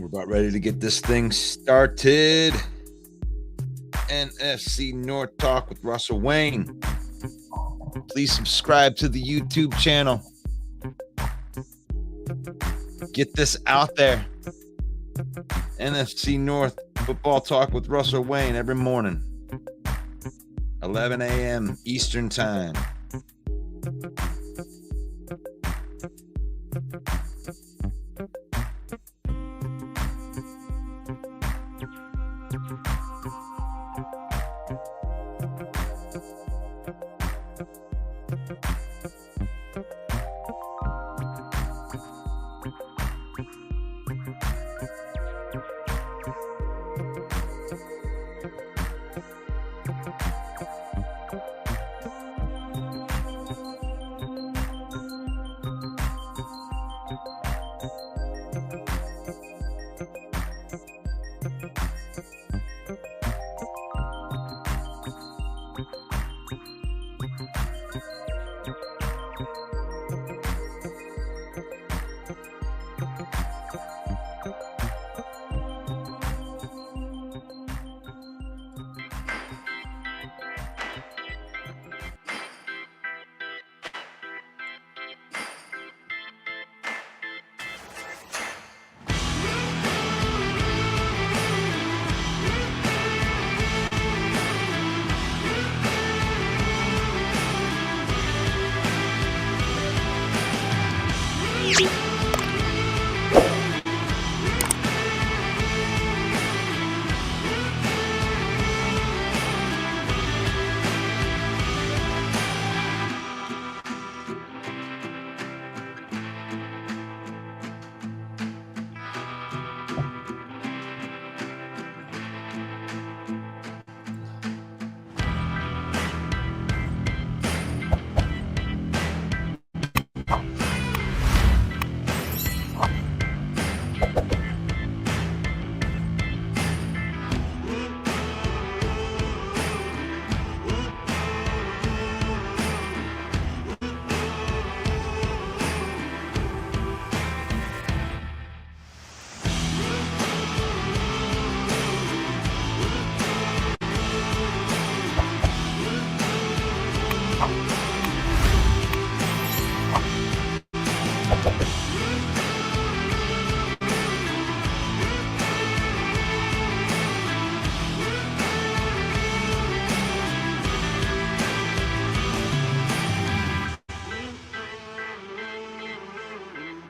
We're about ready to get this thing started. NFC North Talk with Russell Wayne. Please subscribe to the YouTube channel. Get this out there. NFC North Football Talk with Russell Wayne every morning. 11 a.m. Eastern Time.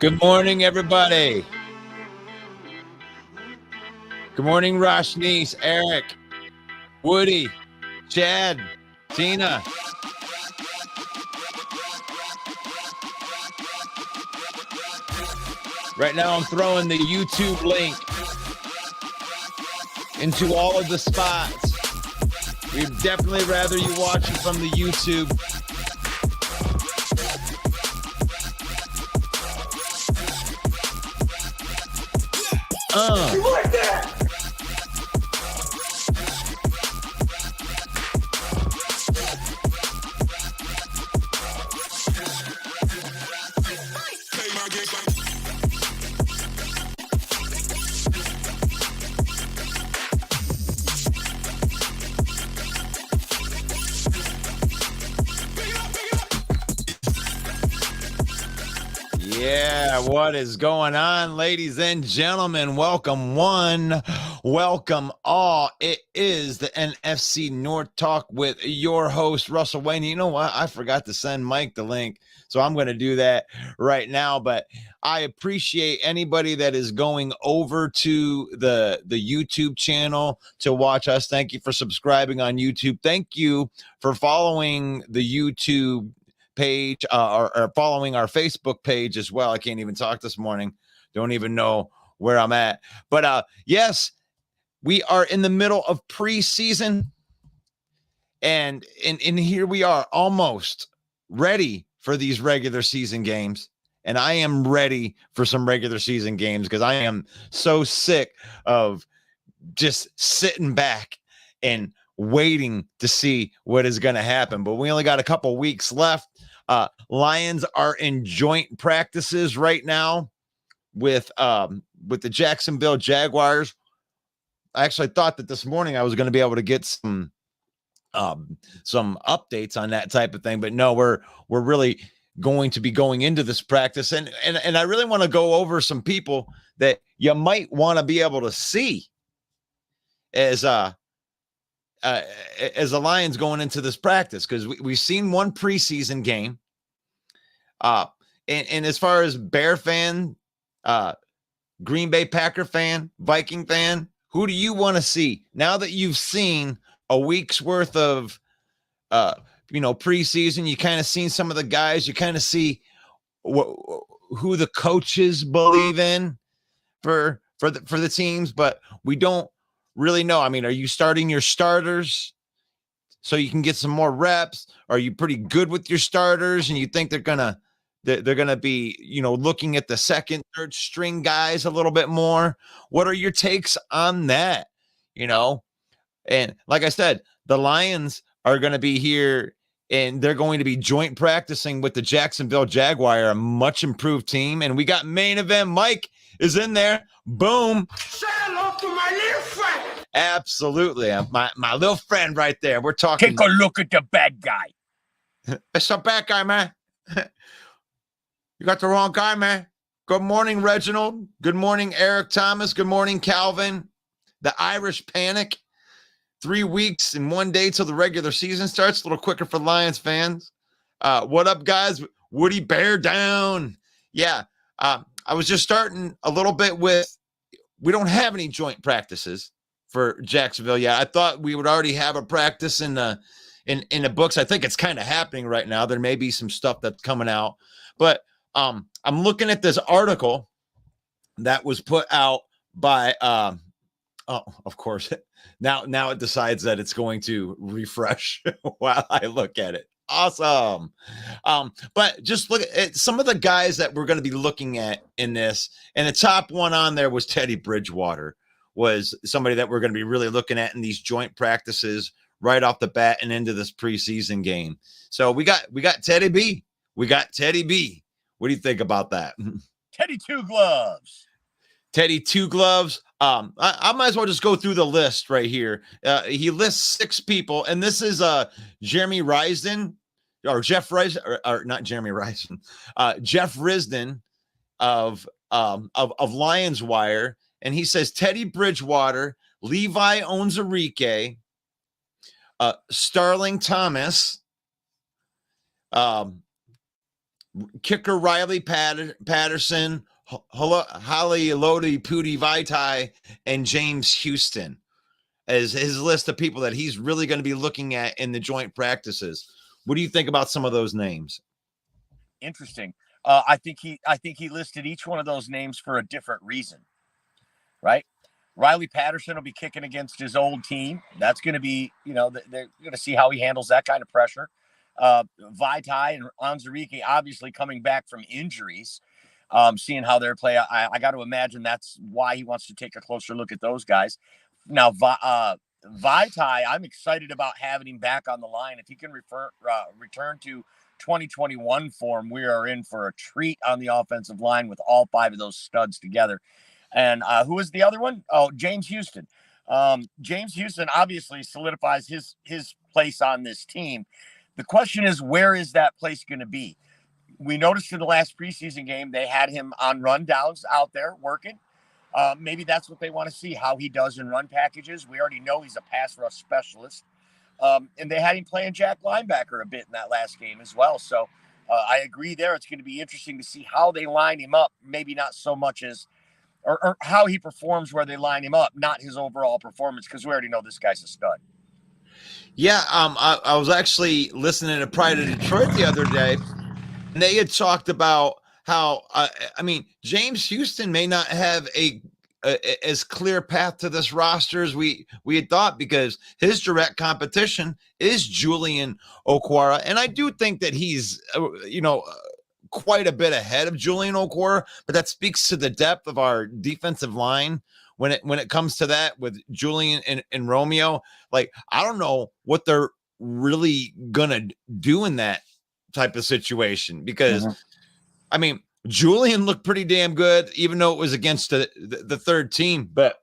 Good morning, everybody. Good morning, Rashnice, Eric, Woody, Chad, Tina. Right now, I'm throwing the YouTube link into all of the spots. We'd definitely rather you watch it from the YouTube. You like that? Yeah, what is going on, ladies and gentlemen? Welcome one, welcome all. It is the NFC North Talk with your host, Russell Wayne. You know what? I forgot to send Mike the link, so I'm going to do that right now. But I appreciate anybody that is going over to the YouTube channel to watch us. Thank you for subscribing on YouTube. Thank you for following the YouTube page or following our Facebook page as well. I can't even talk this morning. Don't even know where I'm at. But yes, we are in the middle of preseason. And here we are almost ready for these regular season games. And I am ready for some regular season games because I am so sick of just sitting back and waiting to see what is going to happen. But we only got a couple weeks left. Lions are in joint practices right now with the Jacksonville Jaguars. I actually thought that this morning I was going to be able to get some updates on that type of thing, but no, we're really going to be going into this practice, and I really want to go over some people that you might want to be able to see as the Lions going into this practice, because we've seen one preseason game. And as far as Bear fan, Green Bay Packer fan, Viking fan, who do you want to see now that you've seen a week's worth of preseason? You kind of seen some of the guys. You kind of see who the coaches believe in for the teams, but we don't really know. I mean, are you starting your starters so you can get some more reps? Are you pretty good with your starters and you think they're gonna be, looking at the second, third string guys a little bit more? What are your takes on that? And like I said, the Lions are going to be here and they're going to be joint practicing with the Jacksonville Jaguar, a much improved team. And we got main event Mike is in there. Boom. Say hello to my little friend. Absolutely. My little friend right there. We're talking. Take a look at the bad guy. It's a bad guy, man. You got the wrong guy, man. Good morning, Reginald. Good morning, Eric Thomas. Good morning, Calvin. The Irish Panic. 3 weeks and 1 day till the regular season starts. A little quicker for Lions fans. What up, guys? Woody Bear down. Yeah. I was just starting a little bit with, we don't have any joint practices for Jacksonville yet. I thought we would already have a practice in the books. I think it's kind of happening right now. There may be some stuff that's coming out, but I'm looking at this article that was put out by of course, now it decides that it's going to refresh while I look at it. Awesome. But just look at some of the guys that we're going to be looking at in this. And the top one on there was Teddy Bridgewater, was somebody that we're going to be really looking at in these joint practices right off the bat and into this preseason game. So we got Teddy B. We got Teddy B. What do you think about that? Teddy Two Gloves. Teddy Two Gloves. I might as well just go through the list right here. He lists 6 people, and this is Jeremy Risden, or Jeff Risden, or not Jeremy Risden, Jeff Risden of Lions Wire, and he says Teddy Bridgewater, Levi Onwuzurike, Starling Thomas, kicker Riley Patterson, Holly Lodi Pudi Vaitai, and James Houston as his list of people that he's really going to be looking at in the joint practices. What do you think about some of those names? Interesting. I think he listed each one of those names for a different reason, right? Riley Patterson will be kicking against his old team. That's going to be, they're going to see how he handles that kind of pressure. Vaitai and Anzariki obviously coming back from injuries, seeing how they're play. I got to imagine that's why he wants to take a closer look at those guys. Now, Vaitai, I'm excited about having him back on the line. If he can return to 2021 form, we are in for a treat on the offensive line with all five of those studs together. And who is the other one? Oh, James Houston. James Houston obviously solidifies his place on this team. The question is, where is that place going to be? We noticed in the last preseason game, they had him on rundowns out there working. Maybe that's what they want to see, how he does in run packages. We already know he's a pass rush specialist. And they had him playing Jack linebacker a bit in that last game as well. So I agree there. It's going to be interesting to see how they line him up. Maybe not so much as or how he performs where they line him up, not his overall performance, because we already know this guy's a stud. Yeah, I was actually listening to Pride of Detroit the other day, and they had talked about how James Houston may not have a as clear path to this roster as we had thought, because his direct competition is Julian Okwara, and I do think that he's quite a bit ahead of Julian Okwara, but that speaks to the depth of our defensive line when it comes to that with Julian and Romeo. Like, I don't know what they're really gonna do in that type of situation, because Julian looked pretty damn good, even though it was against the third team. But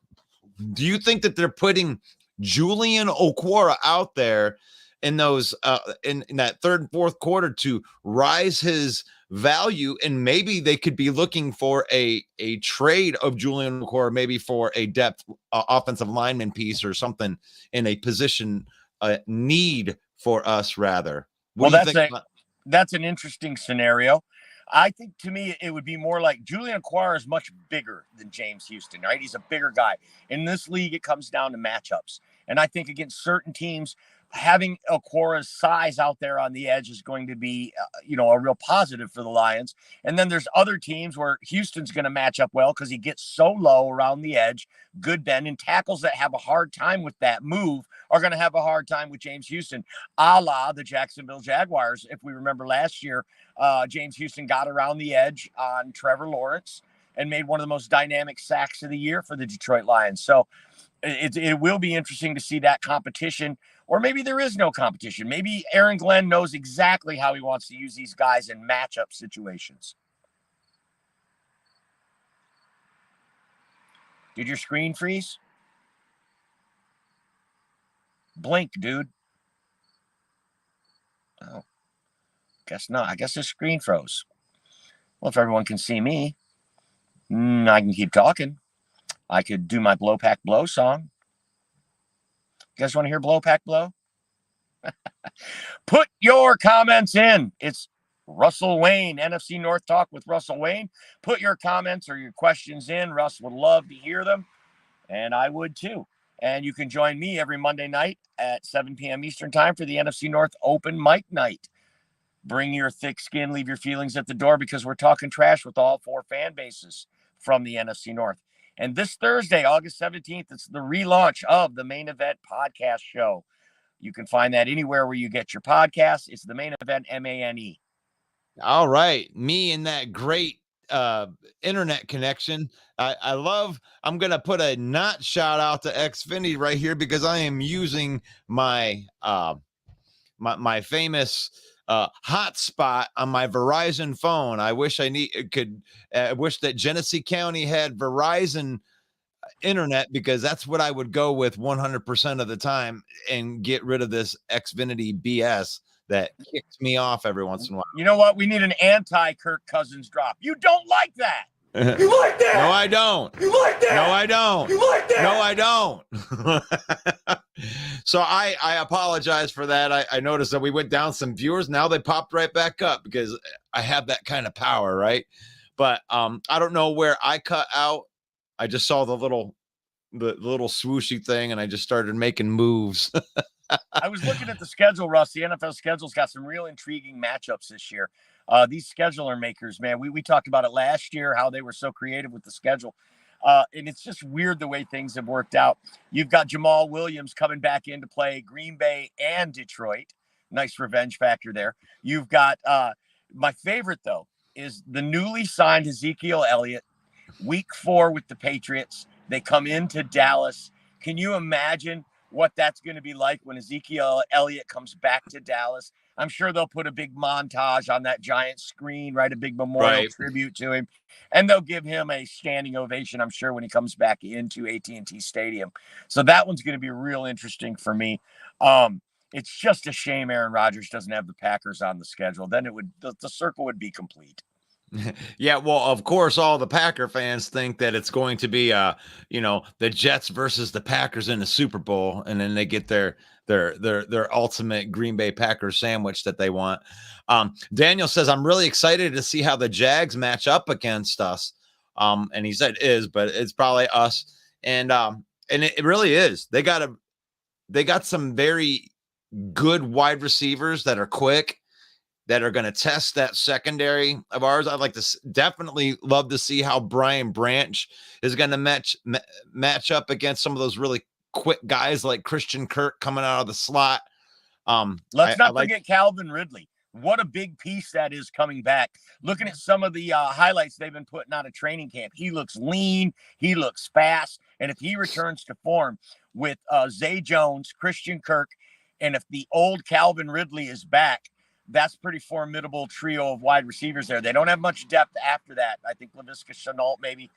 do you think that they're putting Julian Okwara out there in those in that third and fourth quarter to rise his value, and maybe they could be looking for a trade of Julian Okwara, maybe for a depth offensive lineman piece or something in a position need for us rather? What do you think? That's an interesting scenario. I think, to me, it would be more like Julian Okwara is much bigger than James Houston, right? He's a bigger guy. In this league, it comes down to matchups. And I think against certain teams, having Okwara's size out there on the edge is going to be, a real positive for the Lions. And then there's other teams where Houston's going to match up well because he gets so low around the edge, good bend, and tackles that have a hard time with that move are going to have a hard time with James Houston, a la the Jacksonville Jaguars. If we remember last year, James Houston got around the edge on Trevor Lawrence and made one of the most dynamic sacks of the year for the Detroit Lions. So it will be interesting to see that competition. Or maybe there is no competition. Maybe Aaron Glenn knows exactly how he wants to use these guys in matchup situations. Did your screen freeze? Blink, dude. Oh, guess not. I guess the screen froze. Well, if everyone can see me, I can keep talking. I could do my Blow Pack Blow song. You guys want to hear Blow Pack Blow? Put your comments in. It's Russell Wayne, NFC North Talk with Russell Wayne. Put your comments or your questions in. Russ would love to hear them, and I would too. And you can join me every Monday night at 7 p.m. Eastern Time for the NFC North Open Mic Night. Bring your thick skin, leave your feelings at the door, because we're talking trash with all four fan bases from the NFC North. And this Thursday, August 17th, it's the relaunch of the Main Event Podcast Show. You can find that anywhere where you get your podcasts. It's the Main Event, MANE. All right. Me and that great internet connection. I'm going to put a not shout out to Xfinity right here, because I am using my my famous hotspot on my Verizon phone. I wish wish that Genesee County had Verizon internet, because that's what I would go with 100% of the time, and get rid of this Xfinity BS that kicks me off every once in a while. You know what? We need an anti-Kirk Cousins drop. You don't like that. You like that? No, I don't. You like that? No, I don't. You like that? No, I don't. So I apologize for that. I noticed that we went down some viewers. Now they popped right back up because I have that kind of power, right? But I don't know where I cut out. I just saw the little swooshy thing, and I just started making moves. I was looking at the schedule, Russ. The NFL schedule's got some real intriguing matchups this year. These scheduler makers, man, we talked about it last year, how they were so creative with the schedule. And it's just weird the way things have worked out. You've got Jamal Williams coming back in to play Green Bay and Detroit. Nice revenge factor there. You've got my favorite, though, is the newly signed Ezekiel Elliott, week 4 with the Patriots. They come into Dallas. Can you imagine what that's going to be like when Ezekiel Elliott comes back to Dallas? I'm sure they'll put a big montage on that giant screen, right? A big memorial tribute to him. And they'll give him a standing ovation, I'm sure, when he comes back into AT&T Stadium. So that one's going to be real interesting for me. It's just a shame Aaron Rodgers doesn't have the Packers on the schedule. Then the circle would be complete. Yeah, well, of course, all the Packer fans think that it's going to be, the Jets versus the Packers in the Super Bowl, and then they get their ultimate Green Bay Packers sandwich that they want. Daniel says, "I'm really excited to see how the Jags match up against us." And he said but it's probably us, and it really is. They got some very good wide receivers that are quick, that are going to test that secondary of ours. I'd like to definitely love to see how Brian Branch is going to match up against some of those really quick guys like Christian Kirk coming out of the slot. Let's not forget Calvin Ridley. What a big piece that is coming back. Looking at some of the highlights they've been putting out of training camp, he looks lean, he looks fast, and if he returns to form with Zay Jones, Christian Kirk, and if the old Calvin Ridley is back, that's pretty formidable trio of wide receivers there. They don't have much depth after that. I think Laviska Shenault maybe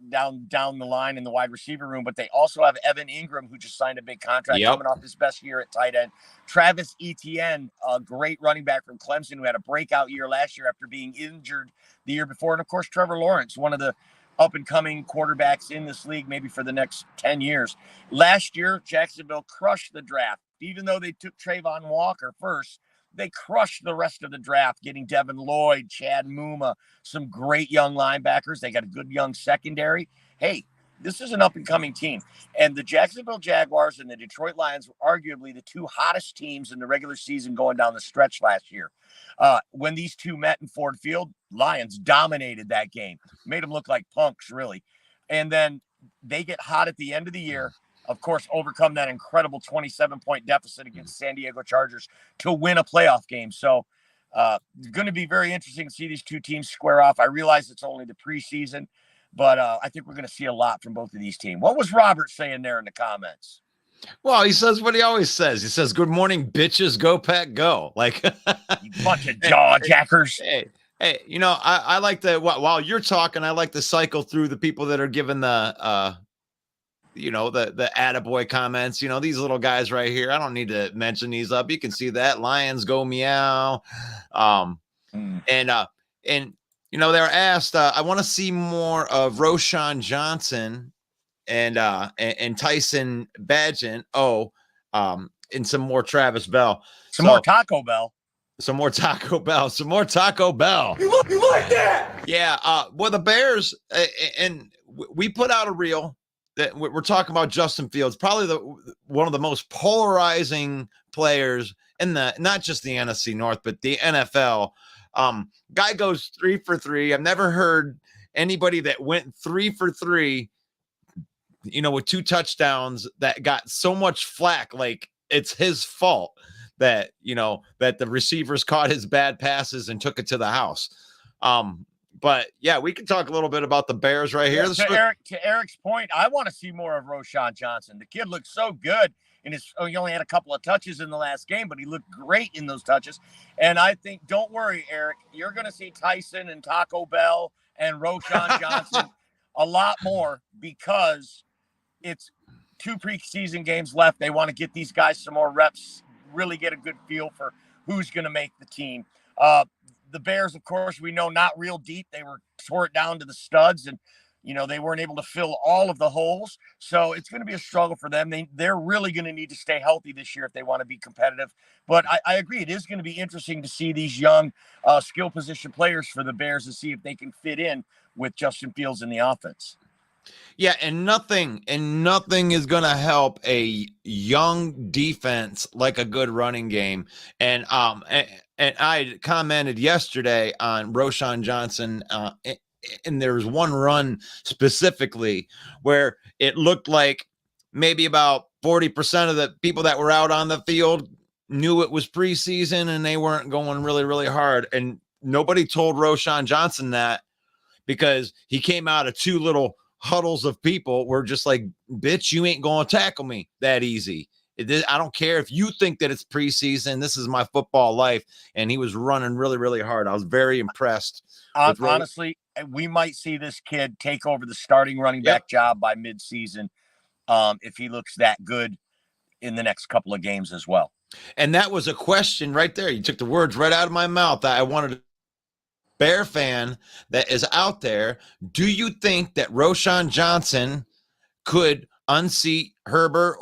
down the line in the wide receiver room, but they also have Evan Ingram, who just signed a big contract, coming off his best year at tight end. Travis Etienne, a great running back from Clemson, who had a breakout year last year after being injured the year before. And of course, Trevor Lawrence, one of the up and coming quarterbacks in this league, maybe for the next 10 years. Last year, Jacksonville crushed the draft. Even though they took Trayvon Walker first, they crushed the rest of the draft, getting Devin Lloyd, Chad Muma, some great young linebackers. They got a good young secondary. Hey, this is an up-and-coming team. And the Jacksonville Jaguars and the Detroit Lions were arguably the two hottest teams in the regular season going down the stretch last year. When these two met in Ford Field, Lions dominated that game. Made them look like punks, really. And then they get hot at the end of the year. Of course, overcome that incredible 27-point deficit against San Diego Chargers to win a playoff game. So it's going to be very interesting to see these two teams square off. I realize it's only the preseason, but I think we're going to see a lot from both of these teams. What was Robert saying there in the comments? Well, he says what he always says. He says, "Good morning, bitches. Go Pack, go!" Like you bunch of jaw jackers. Hey, I like to, while you're talking, I like to cycle through the people that are giving the the attaboy comments, these little guys right here. I don't need to mention these up. You can see that Lions go meow. And they're asked, I want to see more of Roschon Johnson and Tyson Bagent. And some more Travis Bell. Some more Taco Bell. Some more Taco Bell. Some more Taco Bell. You like that? Yeah. Well, the Bears, and we put out a reel that we're talking about Justin Fields, probably one of the most polarizing players in not just the NFC North, but the NFL. Guy goes 3 for 3. I've never heard anybody that went 3 for 3, with 2 touchdowns that got so much flack. Like it's his fault that, that the receivers caught his bad passes and took it to the house. But yeah, we can talk a little bit about the Bears right here. To Eric's point, I want to see more of Roschon Johnson. The kid looks so good he only had a couple of touches in the last game, but he looked great in those touches. And I think, don't worry, Eric, you're going to see Tyson and Taco Bell and Roschon Johnson a lot more because it's 2 preseason games left. They want to get these guys some more reps, really get a good feel for who's going to make the team. The Bears, of course, we know not real deep. They were tore it down to the studs, and they weren't able to fill all of the holes. So it's going to be a struggle for them. They're really going to need to stay healthy this year if they want to be competitive. But I agree, it is going to be interesting to see these young skill position players for the Bears to see if they can fit in with Justin Fields in the offense. Yeah, and nothing is going to help a young defense like a good running game. And I commented yesterday on Roschon Johnson, and there was one run specifically where it looked like maybe about 40% of the people that were out on the field knew it was preseason and they weren't going really, really hard. And nobody told Roschon Johnson that, because he came out of two little huddles of people were just like, bitch, you ain't going to tackle me that easy. I don't care if you think that it's preseason. This is my football life. And he was running really, really hard. I was very impressed. Honestly, we might see this kid take over the starting running back job by midseason if he looks that good in the next couple of games as well. And that was a question right there. You took the words right out of my mouth. That I wanted to. Bear fan that is out there, do you think that Roschon Johnson could unseat Herbert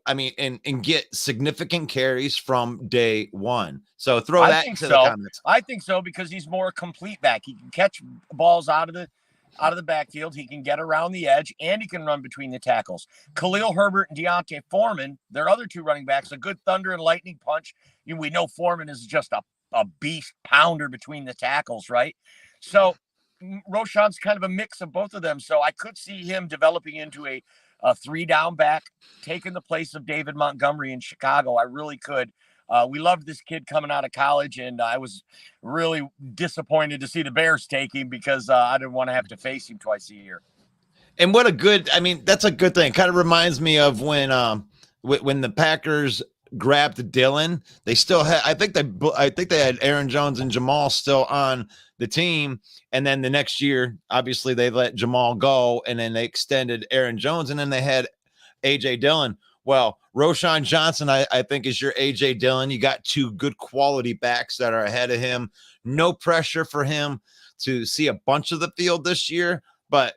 and get significant carries from day one? So throw that into the comments. I think so, because he's more a complete back. He can catch balls out of the backfield. He can get around the edge, and he can run between the tackles. Khalil Herbert and Deontay Foreman, their other two running backs, a good thunder and lightning punch. We know Foreman is just a beast pounder between the tackles, right? So Roschon's kind of a mix of both of them. So I could see him developing into a 3-down back, taking the place of David Montgomery in Chicago. I really could. We loved this kid coming out of college, and I was really disappointed to see the Bears take him, because I didn't want to have to face him twice a year. And that's a good thing. Kind of reminds me of when the Packers grabbed Dillon. They still had, I think they had Aaron Jones and Jamal still on the team, and then the next year obviously they let Jamal go, and then they extended Aaron Jones, and then they had AJ Dillon. Well, Roschon Johnson, I think, is your AJ Dillon. You got two good quality backs that are ahead of him. No pressure for him to see a bunch of the field this year, but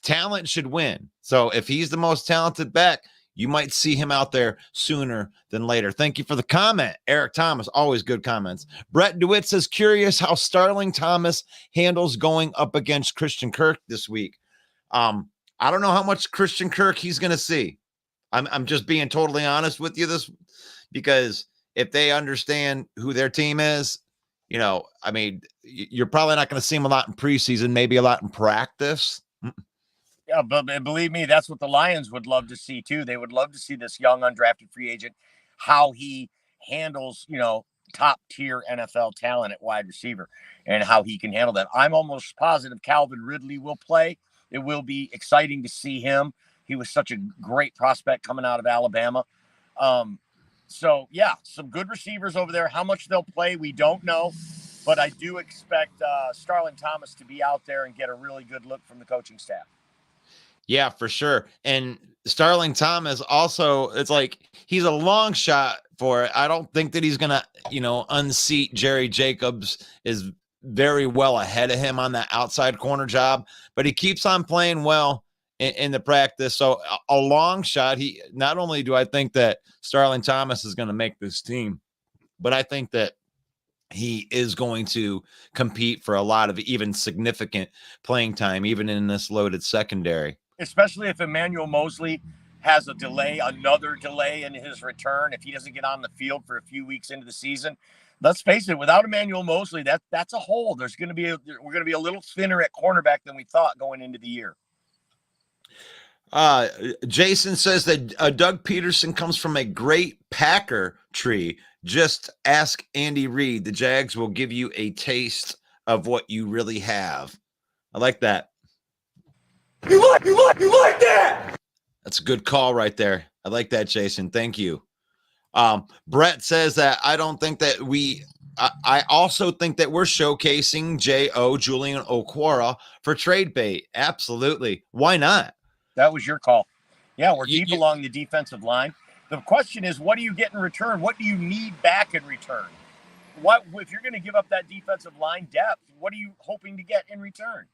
talent should win. So if he's the most talented back, you might see him out there sooner than later. Thank you for the comment, Eric Thomas. Always good comments. Brett DeWitt says, curious how Starling Thomas handles going up against Christian Kirk this week. I don't know how much Christian Kirk he's going to see. I'm just being totally honest with you, because if they understand who their team is, you're probably not going to see him a lot in preseason, maybe a lot in practice. Yeah, but believe me, that's what the Lions would love to see too. They would love to see this young undrafted free agent, how he handles, top tier NFL talent at wide receiver, and how he can handle that. I'm almost positive Calvin Ridley will play. It will be exciting to see him. He was such a great prospect coming out of Alabama. So yeah, some good receivers over there. How much they'll play, we don't know, but I do expect Starling Thomas to be out there and get a really good look from the coaching staff. Yeah, for sure. And Starling Thomas also, it's like he's a long shot for it. I don't think that he's going to, unseat Jerry Jacobs, is very well ahead of him on that outside corner job, but he keeps on playing well in the practice. So a long shot. Not only do I think that Starling Thomas is going to make this team, but I think that he is going to compete for a lot of even significant playing time, even in this loaded secondary. Especially if Emmanuel Mosley has another delay in his return, if he doesn't get on the field for a few weeks into the season. Let's face it, without Emmanuel Mosley, that's a hole. We're going to be a little thinner at cornerback than we thought going into the year. Jason says that Doug Peterson comes from a great Packer tree. Just ask Andy Reid. The Jags will give you a taste of what you really have. I like that. You like that? That's a good call right there. I like that, Jason. Thank you. Brett says that I don't think that I also think that we're showcasing J.O. Julian Okwara for trade bait. Absolutely. Why not? That was your call. Yeah, we're deep along the defensive line. The question is, what do you get in return? What do you need back in return? what if you're going to give up that defensive line depth? What are you hoping to get in return?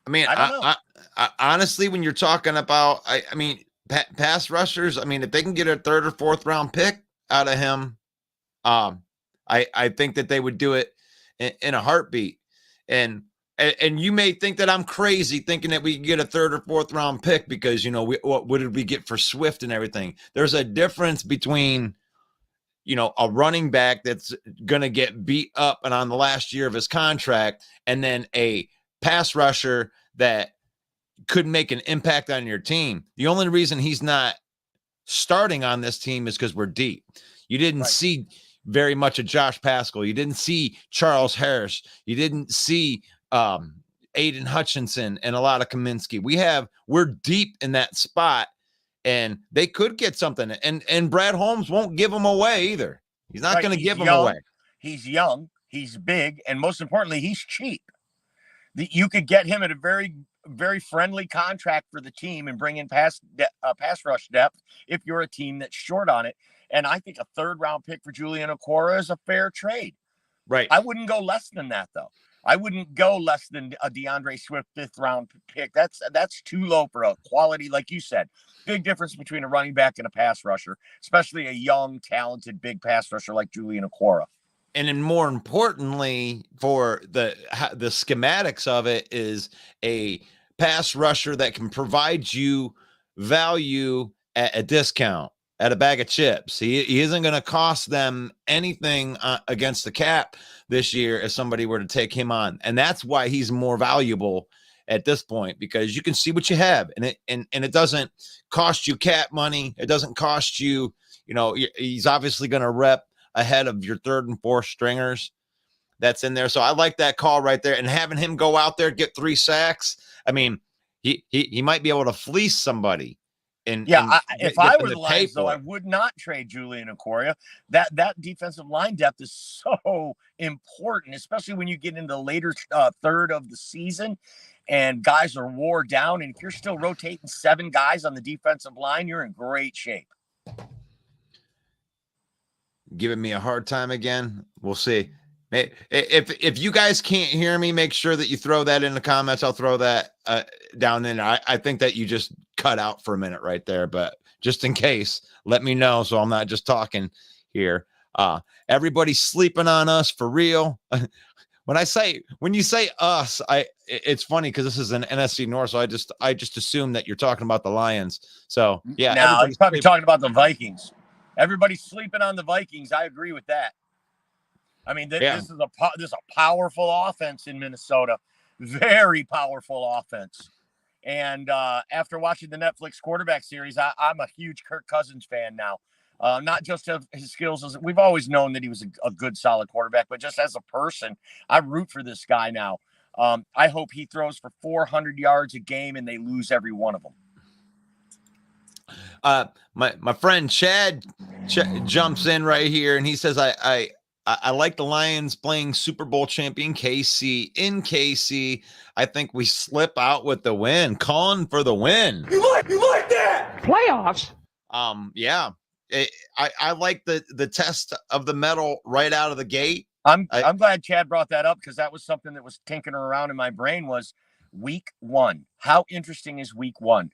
I mean, I don't know. I honestly, when you're talking about, I mean, pass rushers, I mean, if they can get a 3rd or 4th round pick out of him, I think that they would do it in a heartbeat. And you may think that I'm crazy thinking that we can get a 3rd or 4th round pick because, you know, what did we get for Swift and everything? There's a difference between, you know, a running back that's going to get beat up and on the last year of his contract, and then a pass rusher that could make an impact on your team. The only reason he's not starting on this team is because we're deep. You didn't see very much of Josh Pascal. You didn't see Charles Harris. You didn't see Aiden Hutchinson and a lot of Kaminsky. We're deep in that spot, and they could get something. And Brad Holmes won't give them away either. He's not going to give them away. He's young, he's big, and most importantly, he's cheap. You could get him at a very, very friendly contract for the team and bring in pass rush depth if you're a team that's short on it. And I think a 3rd round pick for Julian Okwara is a fair trade. Right. I wouldn't go less than that, though. I wouldn't go less than a DeAndre Swift 5th round pick. That's too low for a quality, like you said. Big difference between a running back and a pass rusher, especially a young, talented, big pass rusher like Julian Okwara. And then more importantly, for the schematics of it, is a pass rusher that can provide you value at a discount, at a bag of chips. He isn't going to cost them anything against the cap this year if somebody were to take him on. And that's why he's more valuable at this point, because you can see what you have, and it doesn't cost you cap money. It doesn't cost you, you know, he's obviously going to rep ahead of your 3rd and 4th stringers that's in there. So I like that call right there, and having him go out there, get 3 sacks. I mean, he might be able to fleece somebody. If I were the Lions, though, I would not trade Julian Okwara. That defensive line depth is so important, especially when you get into the later 3rd of the season and guys are wore down. And if you're still rotating 7 guys on the defensive line, you're in great shape. Giving me a hard time again. We'll see. If you guys can't hear me, make sure that you throw that in the comments. I'll throw that down in. I think that you just cut out for a minute right there, but just in case, let me know so I'm not just talking here. Everybody's sleeping on us for real. When you say us, it's funny because this is an NFC North, so I just assume that you're talking about the Lions. So yeah, now you're probably talking about the Vikings. Everybody's sleeping on the Vikings. I agree with that. I mean, this is a powerful offense in Minnesota, very powerful offense. And after watching the Netflix quarterback series, I'm a huge Kirk Cousins fan now. Not just of his skills. We've always known that he was a good, solid quarterback, but just as a person, I root for this guy now. I hope he throws for 400 yards a game and they lose every one of them. My friend Chad jumps in right here, and he says, I like the Lions playing Super Bowl champion KC in KC. I think we slip out with the win. Calling for the win. You like that? Playoffs? Yeah. I like the test of the metal right out of the gate. I'm glad Chad brought that up, because that was something that was tinkering around in my brain, was week 1. How interesting is week 1?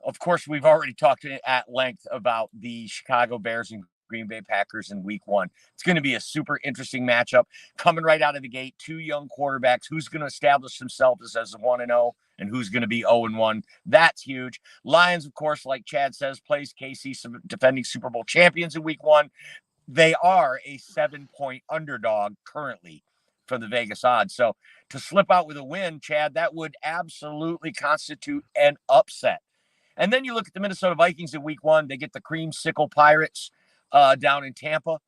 Of course, we've already talked at length about the Chicago Bears and Green Bay Packers in week 1. It's going to be a super interesting matchup coming right out of the gate. 2 young quarterbacks. Who's going to establish themselves as 1-0 and who's going to be 0-1? That's huge. Lions, of course, like Chad says, plays KC, defending Super Bowl champions in week 1. They are a 7-point underdog currently for the Vegas odds. So to slip out with a win, Chad, that would absolutely constitute an upset. And then you look at the Minnesota Vikings in week 1. They get the Creamsicle Pirates down in Tampa,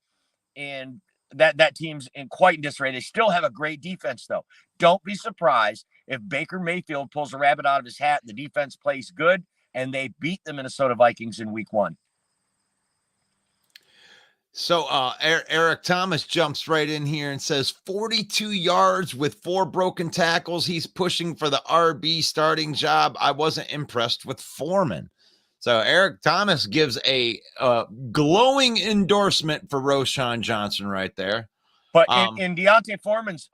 and that team's in quite disarray. They still have a great defense, though. Don't be surprised if Baker Mayfield pulls a rabbit out of his hat, the defense plays good, and they beat the Minnesota Vikings in week 1. So Eric Thomas jumps right in here and says 42 yards with 4 broken tackles. He's pushing for the RB starting job. I wasn't impressed with Foreman. So Eric Thomas gives a glowing endorsement for Roschon Johnson right there. But in D'Onta Foreman's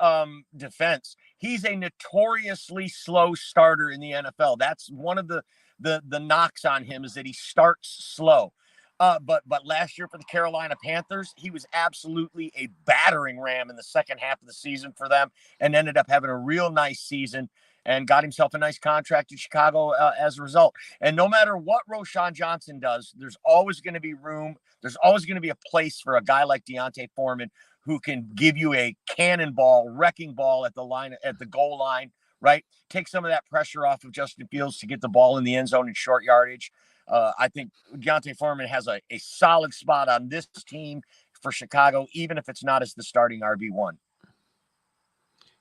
defense, he's a notoriously slow starter in the NFL. That's one of the knocks on him, is that he starts slow. But last year for the Carolina Panthers, he was absolutely a battering ram in the second half of the season for them, and ended up having a real nice season and got himself a nice contract in Chicago as a result. And no matter what Roschon Johnson does, there's always going to be room. There's always going to be a place for a guy like D'Onta Foreman, who can give you a cannonball, wrecking ball at the goal line, right? Take some of that pressure off of Justin Fields to get the ball in the end zone in short yardage. I think D'Onta Foreman has a solid spot on this team for Chicago, even if it's not as the starting RB1.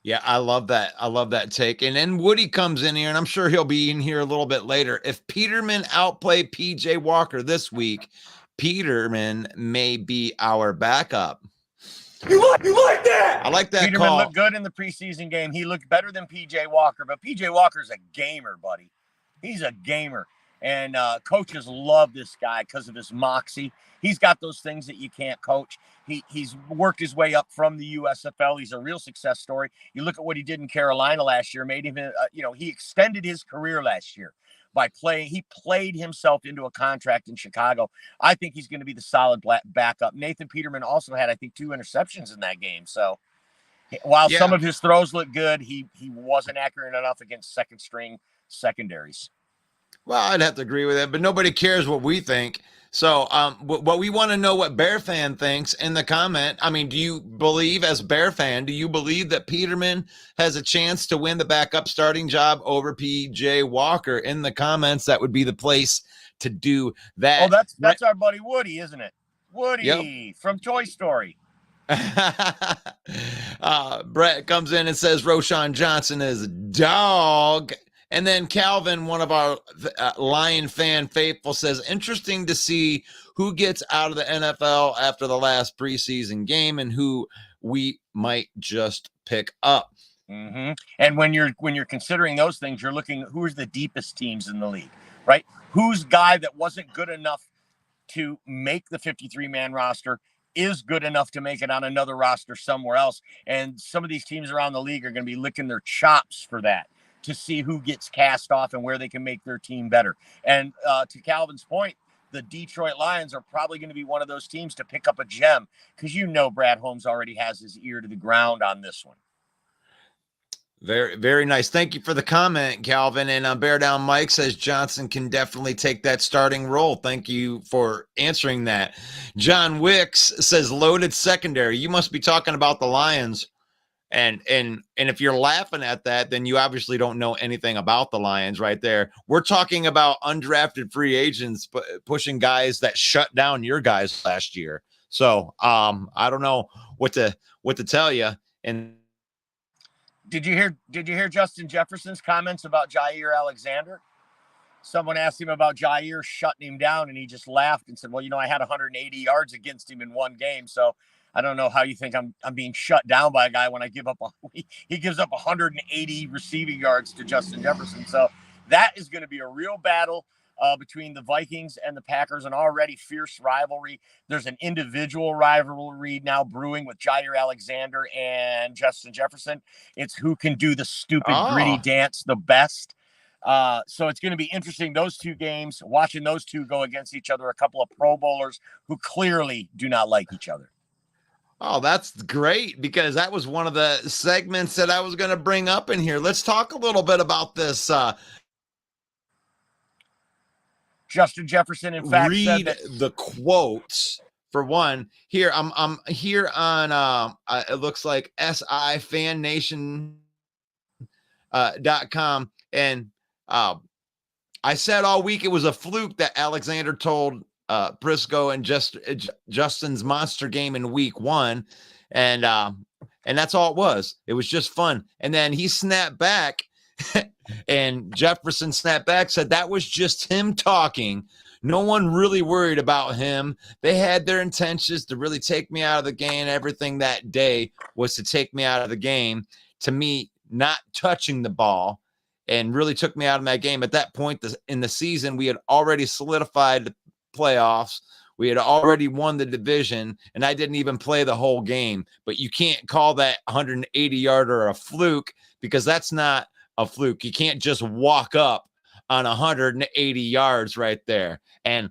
Yeah, I love that. I love that take. And then Woody comes in here, and I'm sure he'll be in here a little bit later. If Peterman outplayed PJ Walker this week, Peterman may be our backup. You like that? I like that Peterman call. looked good in the preseason game. He looked better than PJ Walker, but PJ Walker's a gamer, buddy. He's a gamer. And coaches love this guy because of his moxie. He's got those things that you can't coach. He's worked his way up from the USFL. He's a real success story. You look at what he did in Carolina last year, made him, he extended his career last year by playing. He played himself into a contract in Chicago. I think he's going to be the solid backup. Nathan Peterman also had, I think, 2 interceptions in that game. So while some of his throws look good, he wasn't accurate enough against second string secondaries. Well, I'd have to agree with that, but nobody cares what we think. So what we want to know what Bear fan thinks in the comment. I mean, do you believe, as Bear fan, do you believe that Peterman has a chance to win the backup starting job over PJ Walker? In the comments, that would be the place to do that. Oh, that's our buddy Woody, isn't it? Woody from Toy Story. Brett comes in and says Roschon Johnson is a dog. And then Calvin, one of our Lion fan faithful, says, interesting to see who gets out of the NFL after the last preseason game and who we might just pick up. Mm-hmm. And when you're considering those things, you're looking at who's the deepest teams in the league, right? Who's guy that wasn't good enough to make the 53-man roster is good enough to make it on another roster somewhere else. And some of these teams around the league are going to be licking their chops for that, to see who gets cast off and where they can make their team better. And to Calvin's point, the Detroit Lions are probably going to be one of those teams to pick up a gem, because Brad Holmes already has his ear to the ground on this one. Very, very nice. Thank you for the comment, Calvin. And Bear Down Mike says Johnson can definitely take that starting role. Thank you for answering that. John Wicks says loaded secondary. You must be talking about the Lions. And if you're laughing at that, then you obviously don't know anything about the Lions right there. We're talking about undrafted free agents pushing guys that shut down your guys last year. So I don't know what to tell you. And did you hear Justin Jefferson's comments about Jair Alexander? Someone asked him about Jair shutting him down, and he just laughed and said, well, I had 180 yards against him in one game. So I don't know how you think I'm being shut down by a guy when I give up he gives up 180 receiving yards to Justin Jefferson. So that is going to be a real battle between the Vikings and the Packers, an already fierce rivalry. There's an individual rivalry now brewing with Jair Alexander and Justin Jefferson. It's who can do the stupid gritty dance the best. So it's going to be interesting, those two games, watching those two go against each other, a couple of Pro Bowlers who clearly do not like each other. Oh, that's great, because that was one of the segments that I was going to bring up in here. Let's talk a little bit about this. Justin Jefferson, in fact, read the quotes for one. Here, I'm here on it looks like SIFanNation.com, and I said all week it was a fluke that Alexander told Briscoe and Justin's monster game in week 1, and that's all it was. It was just fun. And then he snapped back and Jefferson snapped back, said that was just him talking. No one really worried about him. They had their intentions to really take me out of the game. Everything that day was to take me out of the game. To me, not touching the ball and really took me out of that game. At that point in the season, we had already solidified the playoffs. We had already won the division, and I didn't even play the whole game. But you can't call that 180-yarder a fluke, because that's not a fluke. You can't just walk up on 180 yards right there. And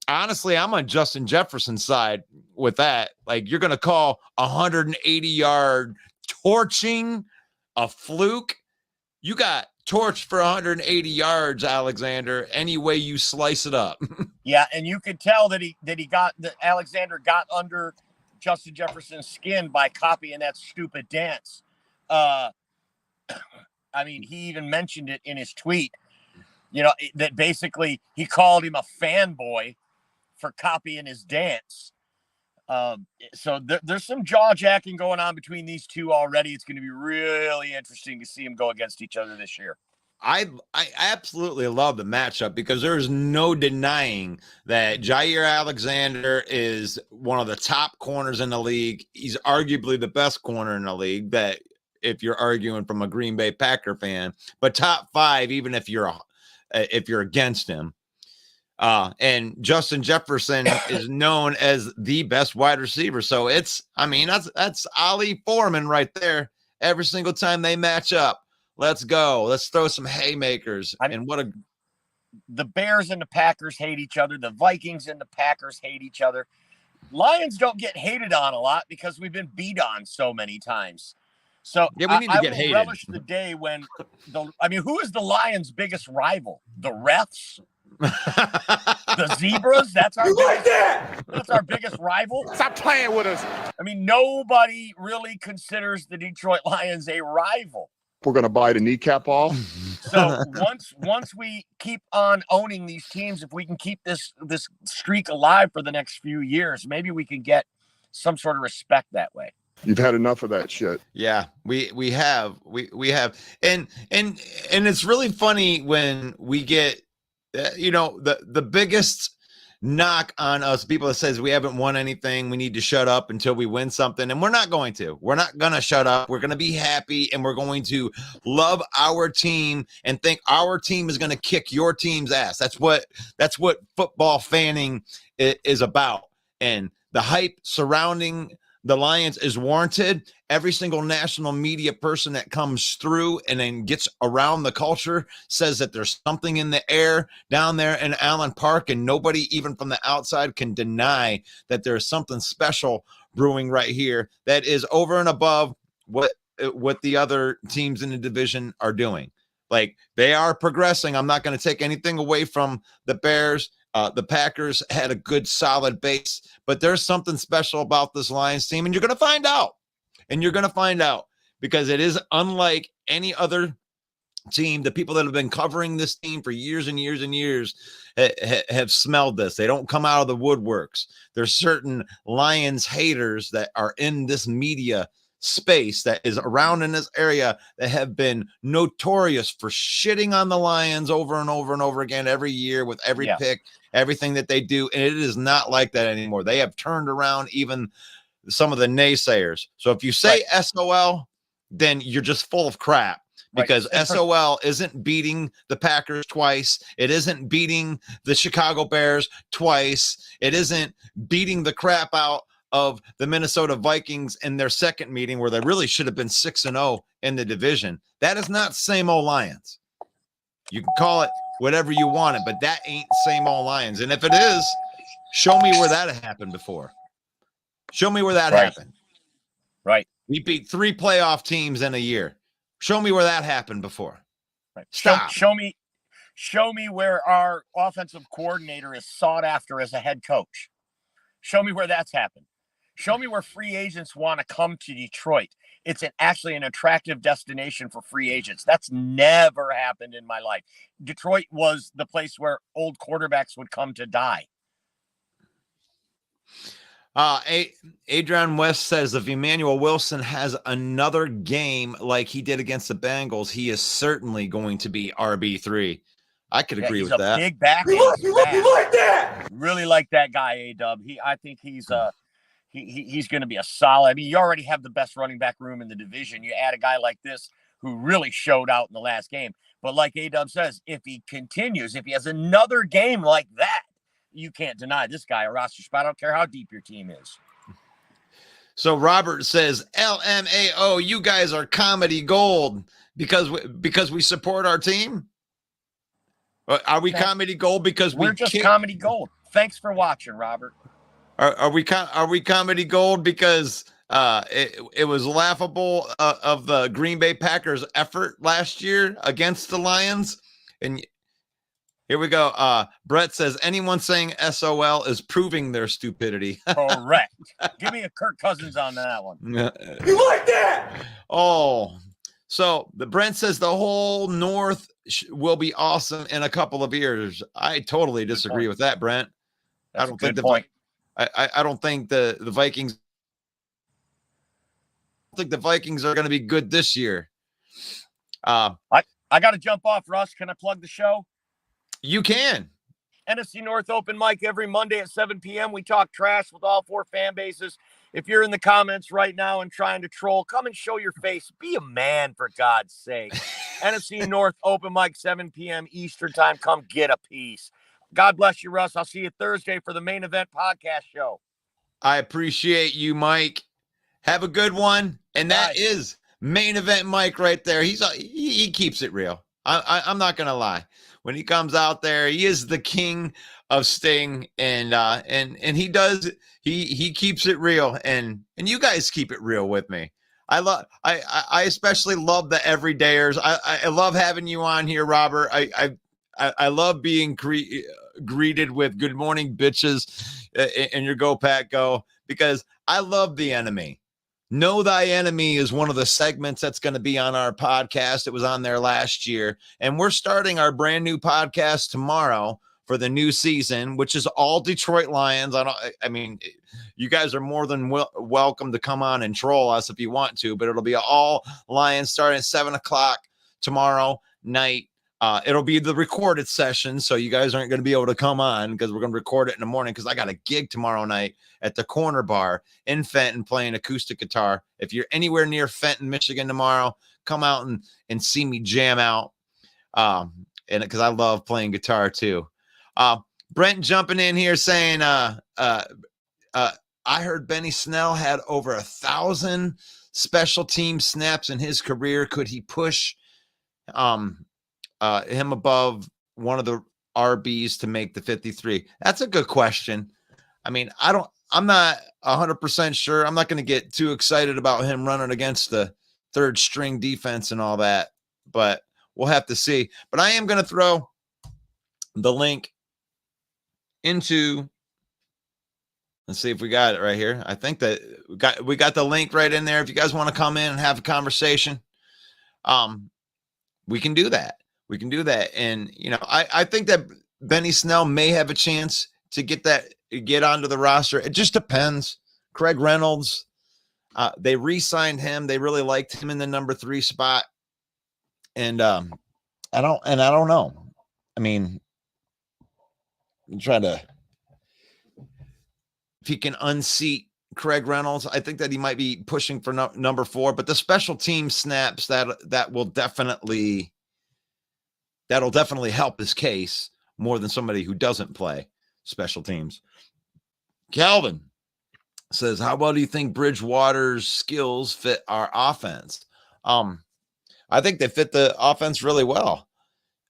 honestly, I'm on Justin Jefferson's side with that. Like, you're going to call 180-yard torching a fluke? You got torched for 180 yards, Alexander, any way you slice it up. Yeah, and you could tell that Alexander got under Justin Jefferson's skin by copying that stupid dance. I mean, he even mentioned it in his tweet, that basically he called him a fanboy for copying his dance. So there's some jaw jacking going on between these two already. It's going to be really interesting to see them go against each other this year. I absolutely love the matchup, because there's no denying that Jair Alexander is one of the top corners in the league. He's arguably the best corner in the league, that if you're arguing from a Green Bay Packer fan, but top 5, even if you're against him. And Justin Jefferson is known as the best wide receiver. So that's Ollie Foreman right there. Every single time they match up, let's go. Let's throw some haymakers. The Bears and the Packers hate each other. The Vikings and the Packers hate each other. Lions don't get hated on a lot because we've been beat on so many times. So yeah, we need to get hated. Relish the day when who is the Lions' biggest rival? The refs? The Zebras? That's our biggest rival. Stop playing with us. I mean, nobody really considers the Detroit Lions a rival. We're going to bite a kneecap off. So once we keep on owning these teams, if we can keep this streak alive for the next few years, maybe we can get some sort of respect that way. You've had enough of that shit. Yeah, we have. And it's really funny when we get the biggest knock on us, people that says we haven't won anything, we need to shut up until we win something. And we're not going to shut up. We're going to be happy, and we're going to love our team and think our team is going to kick your team's ass. That's what football fanning is about. And the hype surrounding the Lions is warranted. Every single national media person that comes through and then gets around the culture says that there's something in the air down there in Allen Park, and nobody even from the outside can deny that there's something special brewing right here that is over and above what the other teams in the division are doing. Like, they are progressing. I'm not going to take anything away from the Bears. The Packers had a good, solid base, but there's something special about this Lions team, and you're going to find out. And you're going to find out, because it is unlike any other team. The people that have been covering this team for years and years and years have smelled this. They don't come out of the woodworks. There's certain Lions haters that are in this media space that is around in this area that have been notorious for shitting on the Lions over and over and over again every year with every pick, everything that they do. And it is not like that anymore. They have turned around even some of the naysayers. So if you say SOL, then you're just full of crap, because SOL isn't beating the Packers twice. It isn't beating the Chicago Bears twice. It isn't beating the crap out of the Minnesota Vikings in their second meeting, where they really should have been 6-0 in the division. That is not same old Lions. You can call it whatever you want it, but that ain't same old Lions. And if it is, show me where that happened before. Show me where that happened. Right. We beat 3 playoff teams in a year. Show me where that happened before. Right. Stop. Show me where our offensive coordinator is sought after as a head coach. Show me where that's happened. Show me where free agents want to come to Detroit. It's actually an attractive destination for free agents. That's never happened in my life. Detroit was the place where old quarterbacks would come to die. Adrian West says if Emmanuel Wilson has another game like he did against the Bengals, he is certainly going to be RB3. I could agree with that. Big back. You like that? Really like that guy, A-Dub. I think he's going to be a solid. I mean, you already have the best running back room in the division. You add a guy like this who really showed out in the last game. But like A-Dub says, if he continues, if he has another game like that, you can't deny this guy a roster spot. I don't care how deep your team is. So Robert says, LMAO, you guys are comedy gold because we support our team. Are we comedy gold because we're just comedy gold? Thanks for watching, Robert. Are we comedy gold because it was laughable of the Green Bay Packers effort last year against the Lions? And here we go. Brett says anyone saying SOL is proving their stupidity. Correct. Give me a Kirk Cousins on that one. You like that? Oh, so the Brent says the whole North will be awesome in a couple of years. I totally disagree with that, Brent. That's a good point. I don't think the Vikings. I think the Vikings are going to be good this year. I got to jump off, Russ. Can I plug the show? You can. NFC North open mic every Monday at 7 p.m. We talk trash with all 4 fan bases. If you're in the comments right now and trying to troll, come and show your face. Be a man, for God's sake. NFC North open mic, 7 p.m. Eastern time. Come get a piece. God bless you, Russ. I'll see you Thursday for the main event podcast show. I appreciate you, Mike. Have a good one. And that is main event Mike right there. He keeps it real. I'm not going to lie. When he comes out there, he is the king of Sting, and he keeps it real, and you guys keep it real with me. I especially love the everydayers. I love having you on here, Robert. I love being greeted with good morning, bitches, and your Go Pack Go, because I love the enemy. Know Thy Enemy is one of the segments that's going to be on our podcast. It was on there last year. And we're starting our brand new podcast tomorrow for the new season, which is all Detroit Lions. I mean, you guys are more than welcome to come on and troll us if you want to, but it'll be all Lions starting at 7:00 tomorrow night. It'll be the recorded session, so you guys aren't going to be able to come on because we're going to record it in the morning because I got a gig tomorrow night at the Corner Bar in Fenton playing acoustic guitar. If you're anywhere near Fenton, Michigan tomorrow, come out and see me jam out, and because I love playing guitar too. Brent jumping in here saying, I heard Benny Snell had over 1,000 special team snaps in his career. Could he push him above one of the RBs to make the 53? That's a good question. I mean, I'm not 100% sure. I'm not going to get too excited about him running against the third string defense and all that, but we'll have to see. But I am going to throw the link into, let's see if we got it right here. I think that we got the link right in there. If you guys want to come in and have a conversation, we can do that. We can do that. And, you know, I think that Benny Snell may have a chance to get onto the roster. It just depends. Craig Reynolds, they re-signed him. They really liked him in the number 3 spot. And I don't know. I mean, I'm trying to, if he can unseat Craig Reynolds, I think that he might be pushing for number 4, but the special team snaps that'll definitely help his case more than somebody who doesn't play special teams. Calvin says, how well do you think Bridgewater's skills fit our offense? I think they fit the offense really well.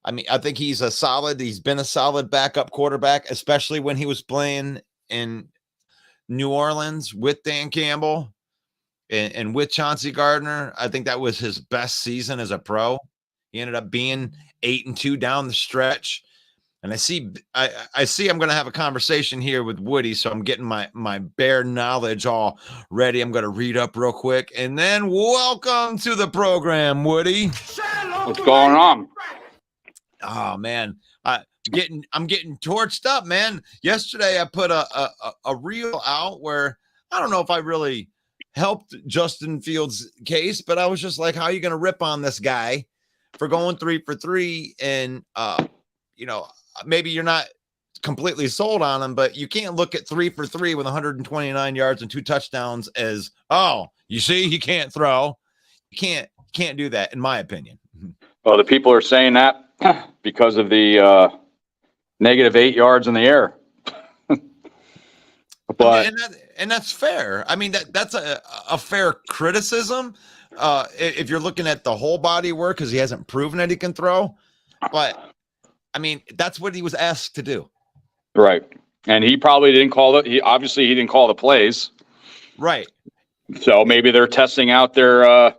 I mean, I think he's been a solid backup quarterback, especially when he was playing in New Orleans with Dan Campbell and with Chauncey Gardner. I think that was his best season as a pro. He ended up being 8-2 down the stretch. And I see I'm going to have a conversation here with Woody, so I'm getting my bare knowledge all ready. I'm going to read up real quick, and then welcome to the program, Woody. What's going on? Oh man, I'm getting torched up, man. Yesterday I put a reel out where I don't know if I really helped Justin Fields' case, but I was just like, how are you going to rip on this guy for going 3 for 3? And you know, maybe you're not completely sold on him, but you can't look at 3 for 3 with 129 yards and 2 touchdowns as, oh, you see, he can't throw. You can't do that, in my opinion. Well, the people are saying that because of the -8 yards in the air. But and that's fair. I mean, that's a fair criticism if you're looking at the whole body of work, because he hasn't proven that he can throw. But I mean, that's what he was asked to do. right, and he probably didn't call it. He didn't call the plays. Right. So maybe they're testing out their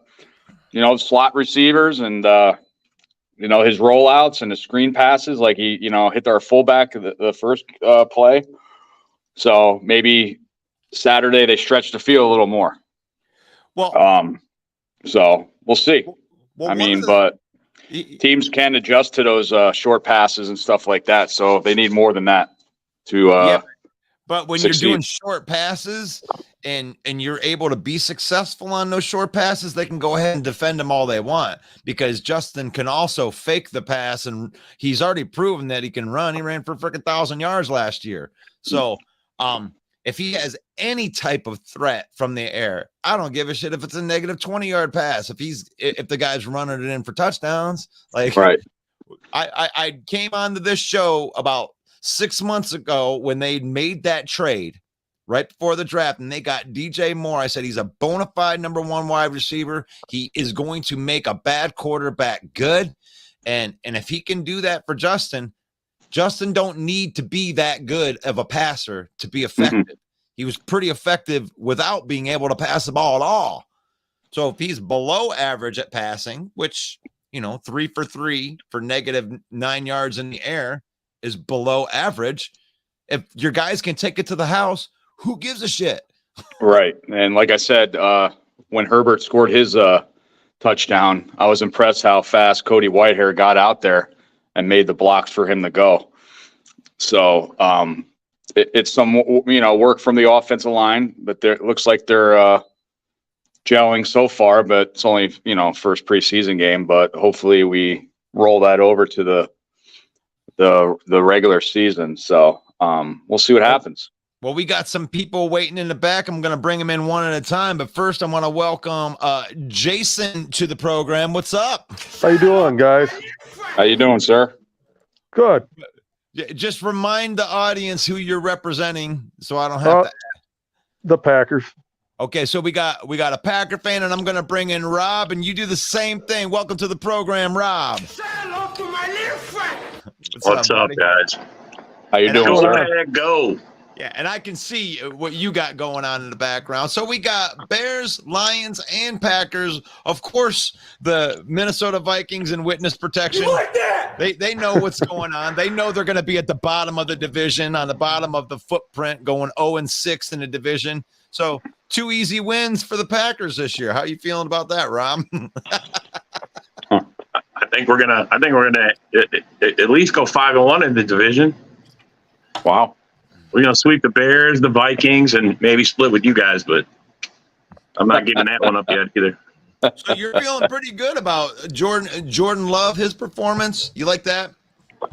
slot receivers and his rollouts and the screen passes. Like he hit our fullback the first play. So maybe Saturday they stretch the field a little more. Well, so we'll see. Well, I mean, but teams can adjust to those short passes and stuff like that. So they need more than that to but when succeed. you're doing short passes and you're able to be successful on those short passes, they can go ahead and defend them all they want, because Justin can also fake the pass, and he's already proven that he can run. He ran for freaking 1,000 yards last year. So if he has any type of threat from the air, I don't give a shit if it's a negative 20-yard pass. If the guy's running it in for touchdowns, like right. I came onto this show about 6 months ago when they made that trade right before the draft and they got DJ Moore. I said, he's a bona fide number 1 wide receiver. He is going to make a bad quarterback good. And if he can do that for Justin don't need to be that good of a passer to be effective. Mm-hmm. He was pretty effective without being able to pass the ball at all. So if he's below average at passing, which, 3 for 3 for -9 yards in the air is below average. If your guys can take it to the house, who gives a shit? Right. And like I said, when Herbert scored his touchdown, I was impressed how fast Cody Whitehair got out there and made the blocks for him to go. So it's some, work from the offensive line, but it looks like they're gelling so far, but it's only, first preseason game, but hopefully we roll that over to the regular season. So we'll see what happens. Well, we got some people waiting in the back. I'm going to bring them in one at a time. But first, I want to welcome Jason to the program. What's up? How you doing, guys? How you doing, sir? Good. Just remind the audience who you're representing, so I don't have to. The Packers. Okay, so we got a Packer fan, and I'm going to bring in Rob, and you do the same thing. Welcome to the program, Rob. Say hello to my little friend. What's up, guys? How you doing, sir? Go. Yeah, and I can see what you got going on in the background. So we got Bears, Lions, and Packers. Of course, the Minnesota Vikings in witness protection. You like that? They know what's going on. They know they're going to be at the bottom of the division, on the bottom of the footprint, going 0-6 in the division. So 2 easy wins for the Packers this year. How are you feeling about that, Rob? I think we're gonna at least go 5-1 in the division. Wow. We're gonna sweep the Bears, the Vikings, and maybe split with you guys, but I'm not giving that one up yet either. So you're feeling pretty good about Jordan Love, his performance. You like that?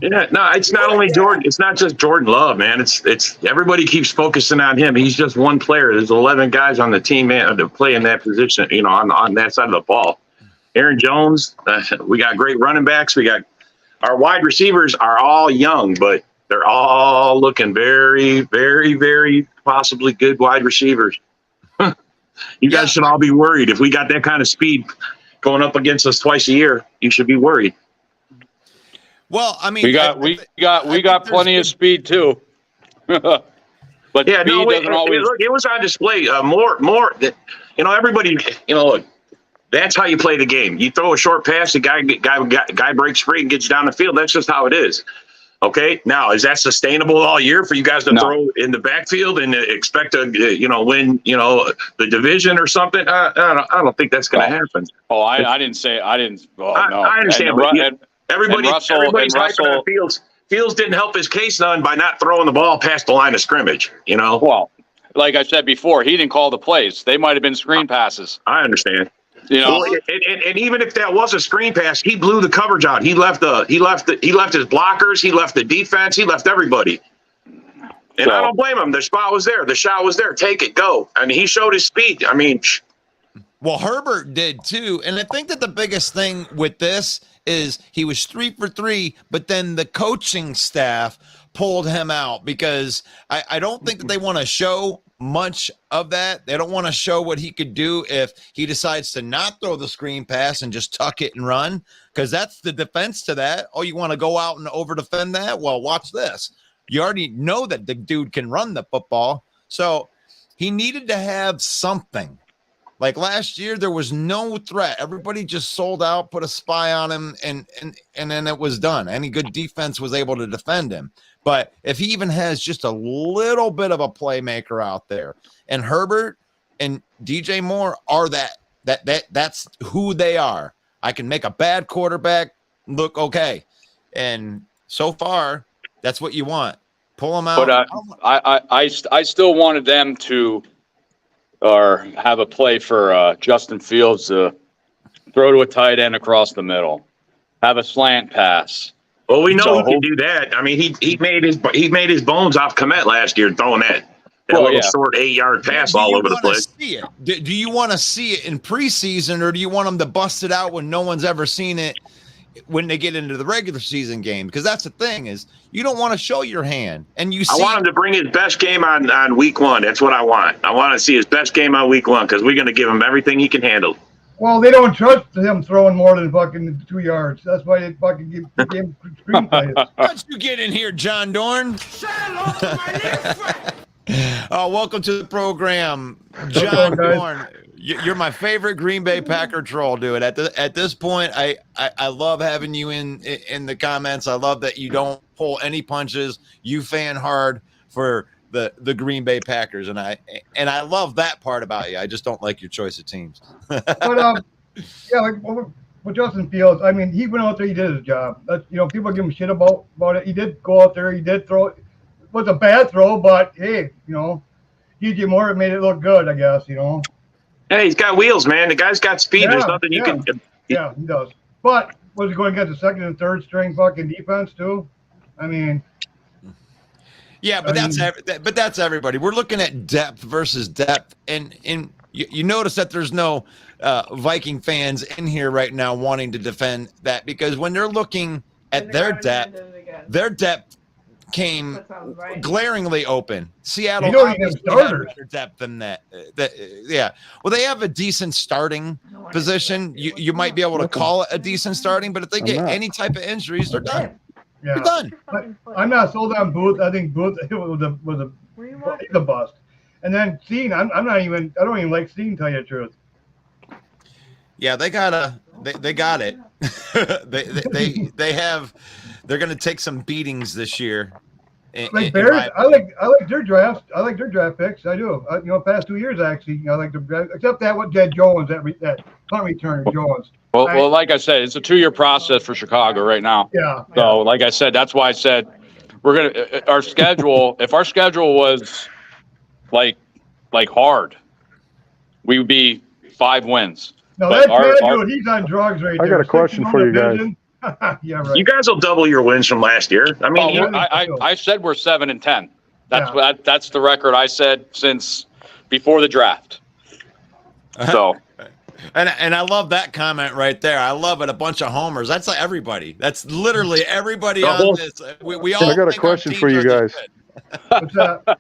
Yeah, no, it's not only Jordan. It's not just Jordan Love, man. It's everybody keeps focusing on him. He's just one player. There's 11 guys on the team, man, to play in that position. On that side of the ball. Aaron Jones. We got great running backs. We got our wide receivers are all young, but they're all looking very, very, very possibly good wide receivers. You guys should all be worried. If we got that kind of speed going up against us twice a year, you should be worried. Well, I mean, we got plenty of speed too. But yeah, speed doesn't always. Look, it was on display. More. Everybody. Look, that's how you play the game. You throw a short pass, the guy breaks free and gets down the field. That's just how it is. Okay. Now, is that sustainable all year for you guys to throw in the backfield and expect to, win, the division or something? I don't think that's going to happen. Oh, I didn't say. I didn't. Oh, no. I understand, everybody's hyping on Fields. Fields didn't help his case none by not throwing the ball past the line of scrimmage. Well, like I said before, he didn't call the plays. They might have been screen passes. I understand. And even if that was a screen pass, he blew the coverage out. He left his blockers. He left the defense. He left everybody. And I don't blame him. The spot was there. The shot was there. Take it. Go. And he showed his speed. I mean, Well, Herbert did too. And I think that the biggest thing with this is he was 3 for 3, but then the coaching staff pulled him out because I don't think that they want to show much of that. They don't want to show what he could do if he decides to not throw the screen pass and just tuck it and run, because that's the defense to that. Oh, you want to go out and over defend that? Well, watch this. You already know that the dude can run the football. So he needed to have something. Like last year, there was no threat. Everybody just sold out, put a spy on him, and then it was done. Any good defense was able to defend him. But if he even has just a little bit of a playmaker out there, and Herbert and DJ Moore are that's who they are. I can make a bad quarterback look okay, and so far, that's what you want. Pull them out. But I still wanted them to. Or have a play for Justin Fields to throw to a tight end across the middle, have a slant pass. Well, we know he can do that. I mean, he made his bones off Komet last year throwing that little short 8-yard pass all over the place. See it? Do you want to see it in preseason, or do you want them to bust it out when no one's ever seen it when they get into the regular season game? Because that's the thing, is you don't want to show your hand. And I want him to bring his best game on week 1. That's what I want. I want to see his best game on week 1 because we're going to give him everything he can handle. Well, they don't trust him throwing more than fucking 2 yards. That's why they fucking give him screenplays. How'd you get in here, John Dorn? Say hello to my little friend. Welcome to the program, John Dorn. You're my favorite Green Bay Packer troll, dude. At this point, I love having you in the comments. I love that you don't pull any punches. You fan hard for the Green Bay Packers, and I love that part about you. I just don't like your choice of teams. But yeah, like with Justin Fields, I mean, he went out there, he did his job. That's, people give him shit about it. He did go out there, he did throw. It was a bad throw, but hey, DJ Moore made it look good, I guess. Hey, he's got wheels, man. The guy's got speed. There's nothing you can. Yeah, he does. But was he going against the second and third string fucking defense too? I mean. Yeah, but that's everybody. We're looking at depth versus depth, and you notice that there's no Viking fans in here right now wanting to defend that, because when they're looking at their depth came glaringly open. Seattle has better depth than that. Yeah. Well, they have a decent starting position. You might be able to call it a decent starting, but if they get any type of injuries, they're done. Yeah. They're done. I'm not sold on Booth. I think Booth was a bust. And then Steen, I don't even like Steen, to tell you the truth. Yeah, they got it. They're going to take some beatings this year. Bears, I like their drafts. I like their draft picks. I do. Past 2 years actually, I like the draft, except that what Jed Jones, that punt returner Jones. Well, like I said, it's a 2-year process for Chicago right now. Yeah. So, like I said, that's why I said we're gonna our schedule. If our schedule was like hard, we would be 5 wins. No, that dude, he's on drugs right there. I got a question for you guys. Yeah, right. You guys will double your wins from last year. I mean, I said we're 7-10. That's the record I said since before the draft. So, and I love that comment right there. I love it. A bunch of homers. That's like everybody. That's literally everybody on this. We all. I got a question for you guys. What's that?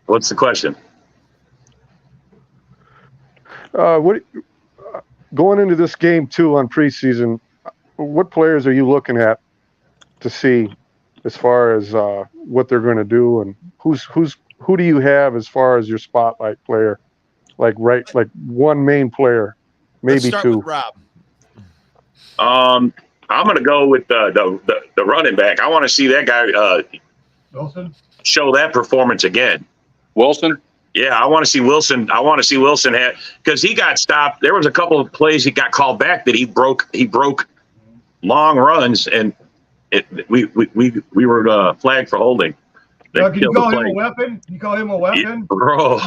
What's the question? Going into this game too on preseason, what players are you looking at to see as far as what they're going to do, and who do you have as far as your spotlight player, like one main player, maybe Let's start two? with Rob. I'm going to go with the running back. I want to see that guy Wilson show that performance again. Wilson. Yeah, I want to see Wilson. Because he got stopped. There was a couple of plays he got called back that he broke long runs, and we were flagged for holding. Can you call him a weapon? Can you call him a weapon? Yeah, bro.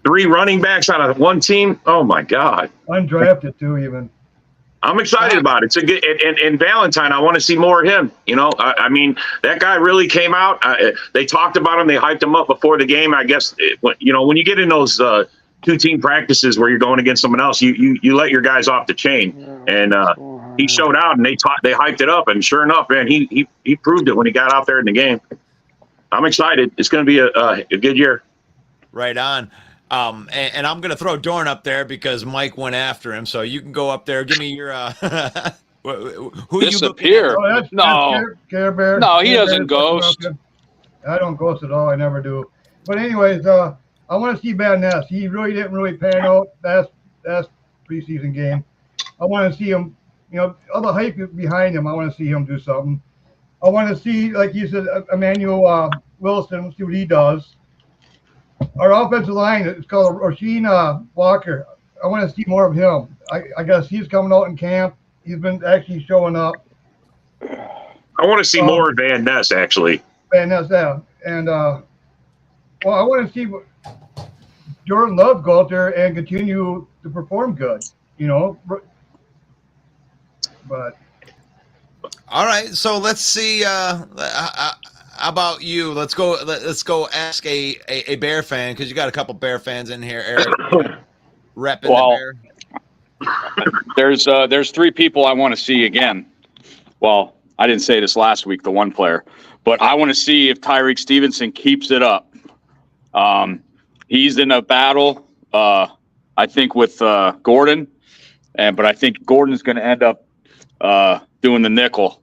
3 running backs on one team. Oh my God. Undrafted too, even. I'm excited about it. It's a good, and Valentine, I want to see more of him. I mean, that guy really came out. They talked about him. They hyped him up before the game. I guess, when you get in those 2-team practices where you're going against someone else, you let your guys off the chain, and he showed out, and they hyped it up, and sure enough, man, he proved it when he got out there in the game. I'm excited. It's going to be a good year. Right on. And I'm going to throw Dorn up there because Mike went after him. So you can go up there. Give me your who disappear. You Oh, No. Care Bear. No, he Care doesn't Bear's ghost. I don't ghost at all. I never do. But anyways, I want to see Van Ness. He really didn't pan out last preseason game. I want to see him. You know, all the hype behind him. I want to see him do something. I want to see, like you said, Emmanuel Wilson. See what he does. Our offensive line is called Rasheed Walker. I want to see more of him. I guess he's coming out in camp. He's been actually showing up. I want to see more of Van Ness, actually. Van Ness, yeah. And, I want to see Jordan Love go out there and continue to perform good, you know. But all right, so let's see. How about you? Let's go ask a Bear fan, because you got a couple Bear fans in here, Eric. Repping the Bear. There's 3 people I want to see again. Well, I didn't say this last week, the one player, but I want to see if Tyreek Stevenson keeps it up. He's in a battle, I think, with Gordon, but I think Gordon's going to end up doing the nickel.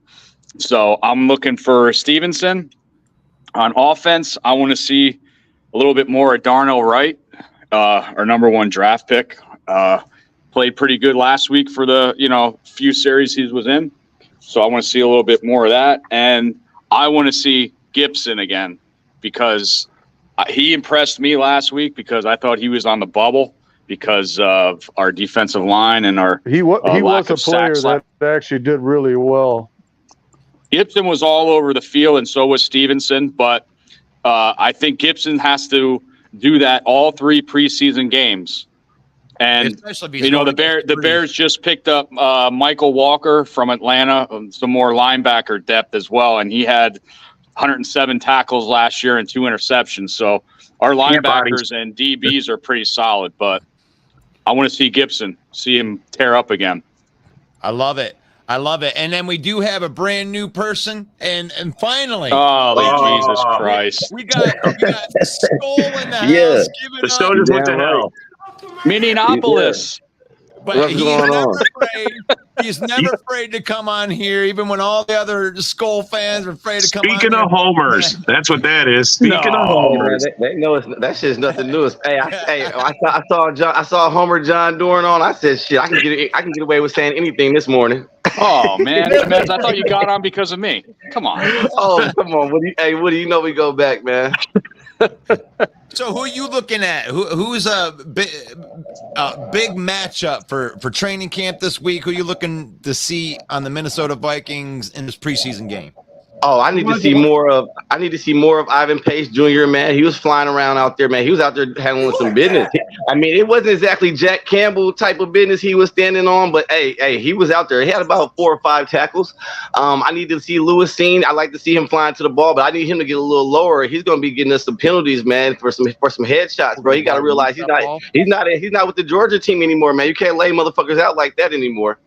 So I'm looking for Stevenson. On offense, I want to see a little bit more of Darnell Wright, our number 1 draft pick. Played pretty good last week for the few series he was in. So I want to see a little bit more of that. And I want to see Gibson again, because he impressed me last week, because I thought he was on the bubble because of our defensive line and our he was a player that actually did really well. Gibson was all over the field, and so was Stevenson. But I think Gibson has to do that all 3 preseason games. And the Bears just picked up Michael Walker from Atlanta, some more linebacker depth as well, and he had 107 tackles last year and 2 interceptions. So our linebackers and DBs are pretty solid, but I want to see Gibson, see him tear up again. I love it. And then we do have a brand new person, and finally, Jesus Christ, we got Skull in the house. Yeah, the Stoners went to hell. Minneapolis. But he's never afraid to come on here, even when all the other Skull fans are afraid to come on. Speaking of homers, that's what that is. Speaking of homers, they know that shit's nothing new. I saw Homer John Doran on. I said, shit, I can get away with saying anything this morning. Oh man, I thought you got on because of me. Come on. Oh, come on, Woody, you know we go back, man. So who are you looking at? Who's a big matchup for training camp this week? Who are you looking to see on the Minnesota Vikings in this preseason game? Oh, I need to see more of Ivan Pace Jr., man. He was flying around out there, man. He was out there handling some business. I mean, it wasn't exactly Jack Campbell type of business he was standing on, but hey, he was out there. He had about 4 or 5 tackles. I need to see Lewis Seen. I like to see him flying to the ball, but I need him to get a little lower. He's going to be getting us some penalties, man, for some headshots, bro. You got to realize he's not with the Georgia team anymore, man. You can't lay motherfuckers out like that anymore.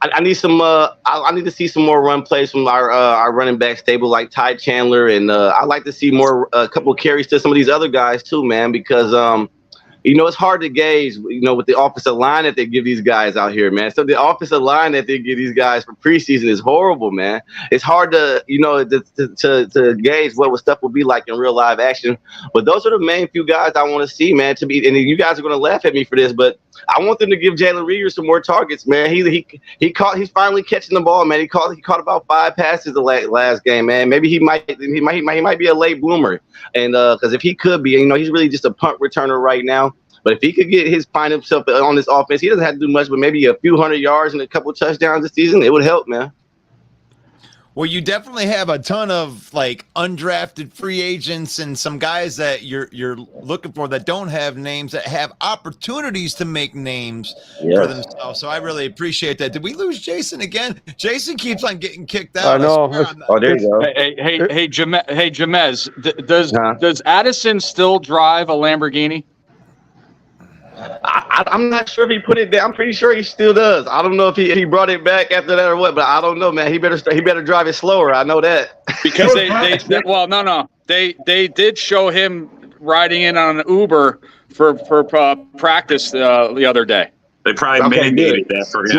I need some. I need to see some more run plays from our running back stable, like Ty Chandler, and I'd like to see a couple of carries to some of these other guys too, man. Because it's hard to gauge, with the offensive line that they give these guys out here, man. So the offensive line that they give these guys for preseason is horrible, man. It's hard to to gauge what stuff will be like in real live action. But those are the main few guys I want to see, man. And you guys are going to laugh at me for this, but I want them to give Jalen Reagor some more targets, man. He's finally catching the ball, man. He caught about 5 passes the last game, man. Maybe he might be a late bloomer, and because if he could be, he's really just a punt returner right now. But if he could find himself on this offense, he doesn't have to do much, but maybe a few 100 yards and a couple touchdowns this season, it would help, man. Well, you definitely have a ton of like undrafted free agents and some guys that you're looking for that don't have names, that have opportunities to make names for themselves. So I really appreciate that. Did we lose Jason again? Jason keeps on getting kicked out. I know. Oh, there you go. Hey, Jamez, does Addison still drive a Lamborghini? I'm not sure if he put it down. I'm pretty sure he still does. I don't know if he brought it back after that or what, but I don't know, man. He better drive it slower. I know that. Because they did show him riding in on an Uber for practice the other day. They probably mandated that for him.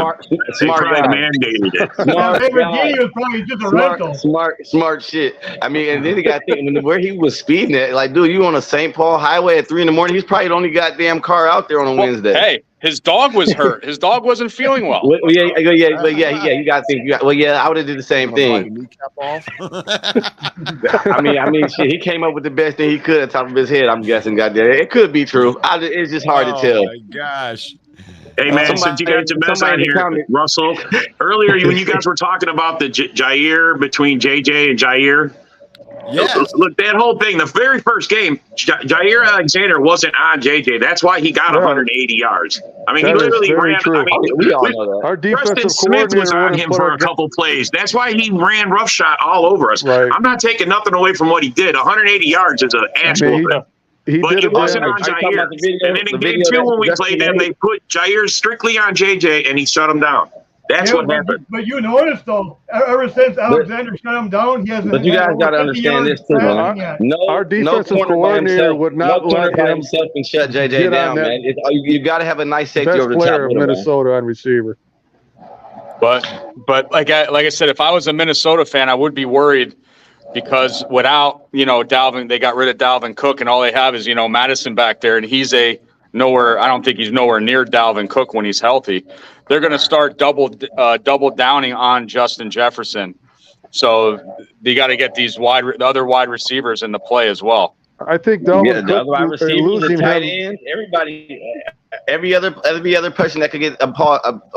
Smart guy. Mandated it. Lamborghini was probably just a rental. Smart shit. I mean, and then he got thinking where he was speeding at. Like, dude, you on a St. Paul highway at 3 a.m. He's probably the only goddamn car out there on a Wednesday. Hey, his dog was hurt. His dog wasn't feeling well. Yeah. You got to think. I would have did the same thing. Kneecap off. I mean, shit. He came up with the best thing he could at top of his head. I'm guessing. Goddamn, it could be true. It's just hard to tell. Oh my gosh. Hey, man, since you guys have been on here, Russell, earlier when you guys were talking about the Jair between JJ and Jair, look, that whole thing, the very first game, Jair Alexander wasn't on JJ. That's why he got 180 yards. I mean, he literally ran. True. I mean, we all know that. Our defensive Preston Smith was on him for a couple plays. That's why he ran roughshod all over us. Right. I'm not taking nothing away from what he did. 180 yards is an actual thing. But it wasn't on Jair. And then in game 2 when we played them, they put Jair strictly on JJ, and he shut him down. That's what happened. But you notice, though, ever since Alexander shut him down, he hasn't. But you guys got to understand this, too, man. Our defensive coordinator would not let him and shut JJ down, man. You got to have a nice safety over the top player of Minnesota on receiver. But like I said, if I was a Minnesota fan, I would be worried. Because without, Dalvin, they got rid of Dalvin Cook, and all they have is, Madison back there, and he's I don't think he's nowhere near Dalvin Cook when he's healthy. They're going to start double downing on Justin Jefferson. So you got to get these the other wide receivers in the play as well. I think Dalvin Cook, wide receivers, the tight ends, everybody. Every other person that could get a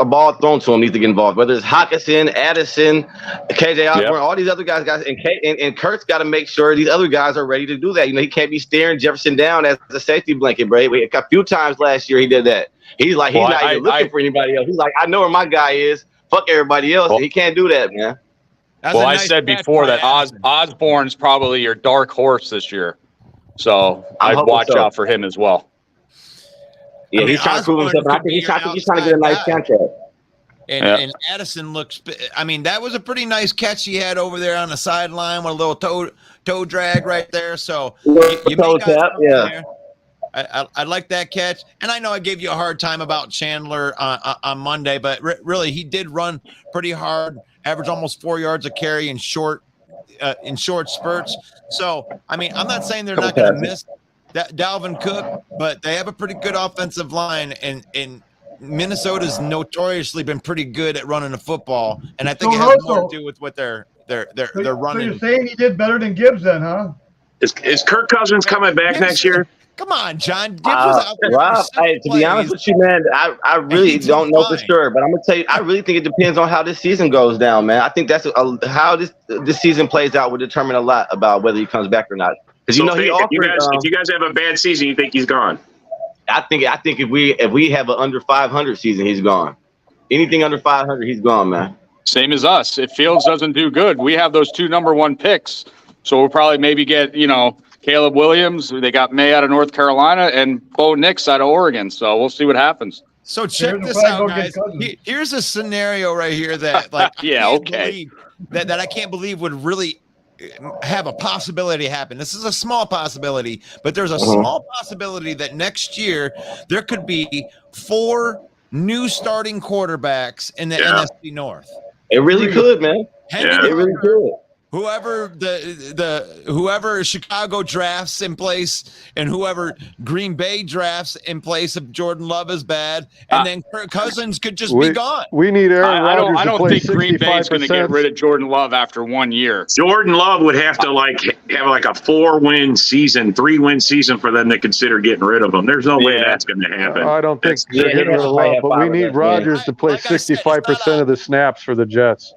ball thrown to him needs to get involved. Whether it's Hockenson, Addison, KJ Osborne, all these other guys, and Kurt's got to make sure these other guys are ready to do that. He can't be staring Jefferson down as a safety blanket, bro. A few times last year he did that. He's like, he's not even looking for anybody else. He's like, I know where my guy is. Fuck everybody else. He can't do that, man. I said before that Osborne's probably your dark horse this year. So I'd watch out for him as well. Yeah, he's trying to prove himself. I think he's trying to get a nice contract. And Addison looks. I mean, that was a pretty nice catch he had over there on the sideline with a little toe drag right there. So you toe tap, yeah. I like that catch, and I know I gave you a hard time about Chandler on Monday, but really he did run pretty hard, averaged almost 4 yards a carry in short spurts. So I mean, I'm not saying they're not going to miss that Dalvin Cook, but they have a pretty good offensive line, and Minnesota's notoriously been pretty good at running the football, and I think it has more to do with what they're running. So you're saying he did better than Gibbs then, huh? Is Kirk Cousins coming back next year? Come on, John. Gibbs was out there to be honest with you, man, I really don't know for sure, but I'm gonna tell you, I really think it depends on how this season goes down, man. I think that's how this season plays out will determine a lot about whether he comes back or not. Because if you guys have a bad season, you think he's gone? I think if we have an under 500 season, he's gone. Anything under 500, he's gone, man. Same as us. If Fields doesn't do good, we have those 2 number 1 picks, so we'll probably maybe get Caleb Williams. They got May out of North Carolina and Bo Nix out of Oregon. So we'll see what happens. So check this out, guys. Here's a scenario right here that that I can't believe would really have a possibility happen. This is a small possibility, but there's a small possibility that next year there could be 4 new starting quarterbacks in the NFC North. It really could, man. It really could. Whoever Chicago drafts in place and whoever Green Bay drafts in place of Jordan Love is bad, and then Kirk Cousins could just be gone. We need Aaron Rodgers. I don't think Green Bay's going to get rid of Jordan Love after 1 year. Jordan Love would have to have like a 4-win season, 3-win season for them to consider getting rid of him. There's no way that's going to happen. I don't think they're getting rid of Love, but we need Rodgers to play 65% of the snaps for the Jets.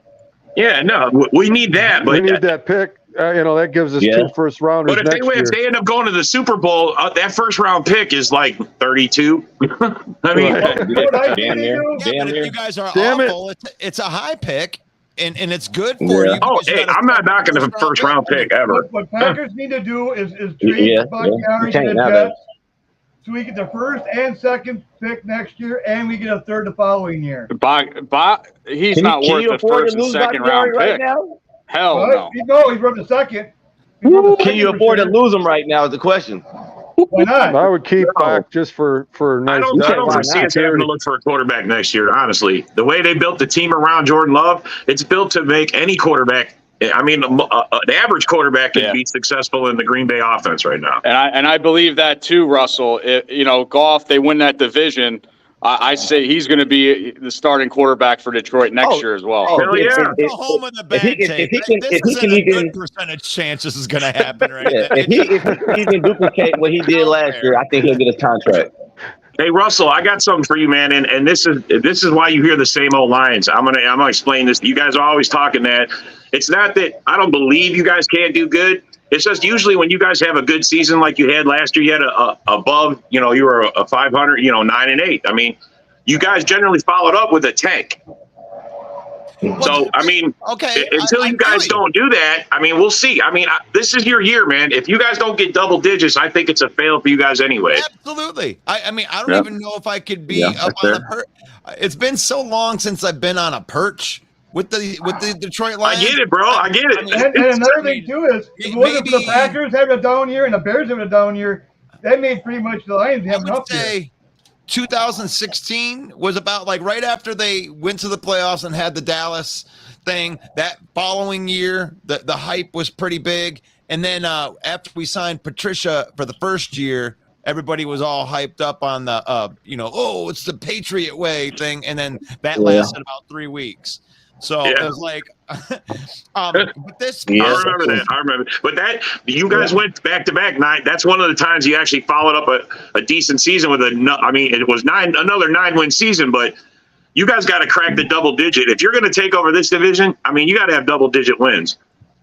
Yeah, no, we need that. We But need that pick. That gives us Yeah. 2 first rounders but next year. if they end up going to the Super Bowl, that first round pick is like 32. I mean, Right. You know what I think Damn they near. do? Yeah, Damn but if near. you guys are Damn it. awful, it's a high pick, and it's good for Yeah. you. oh, because you hey, got a I'm not knocking the first round pick ever. What Packers need to do is trade Yeah, Bakhtiari You to can't the now, Jets, so we get the first and second pick next year, and we get a third the following year. He's not Can worth you the afford first to and lose second Bakhtiari round right pick. now? Hell What? no. No, he's worth the second. He's worth the Can second you for afford to sure. lose him right now is the question. Why not? I would keep No. Bach just for I nice don't depth foresee and us having to security. look for a quarterback next year, honestly. The way they built the team around Jordan Love, it's built to make any quarterback. I mean, an average quarterback can be successful in the Green Bay offense right now. And I believe that too, Russell. Goff, they win that division. I say he's going to be the starting quarterback for Detroit next year as well. Hell yeah. The home of the bad tape. This if he isn't can a even- good percentage chance this is going to happen or Yeah, anything. if he can even duplicate what he did last year, I think he'll get his contract. Hey Russell, I got something for you, man, and this is why you hear the same old lines. I'm gonna explain this. You guys are always talking that. It's not that I don't believe you guys can't do good. It's just usually when you guys have a good season like you had last year, you had a above, you were a 500, 9-8. I mean, you guys generally followed up with a tank. So, I mean, Okay, until you guys don't do that, I mean, we'll see. I mean, this is your year, man. If you guys don't get double digits, I think it's a fail for you guys anyway. Absolutely. I mean, I don't even know if I could be up on a perch. It's been so long since I've been on a perch with the Detroit Lions. I get it, bro. I get it. And another thing too is, if it wasn't for the Packers having a down year and the Bears having a down year, that made pretty much the Lions have an up year. 2016 was about like right after they went to the playoffs and had the Dallas thing. That following year, the hype was pretty big. And then after we signed Patricia for the first year, everybody was all hyped up on the, it's the Patriot way thing. And then that lasted about 3 weeks. So it was like, but this. I remember that. I remember. But you guys went back to back night. That's one of the times you actually followed up a decent season with it was another 9-win season, but you guys got to crack the double digit. If you're going to take over this division, I mean, you got to have double digit wins.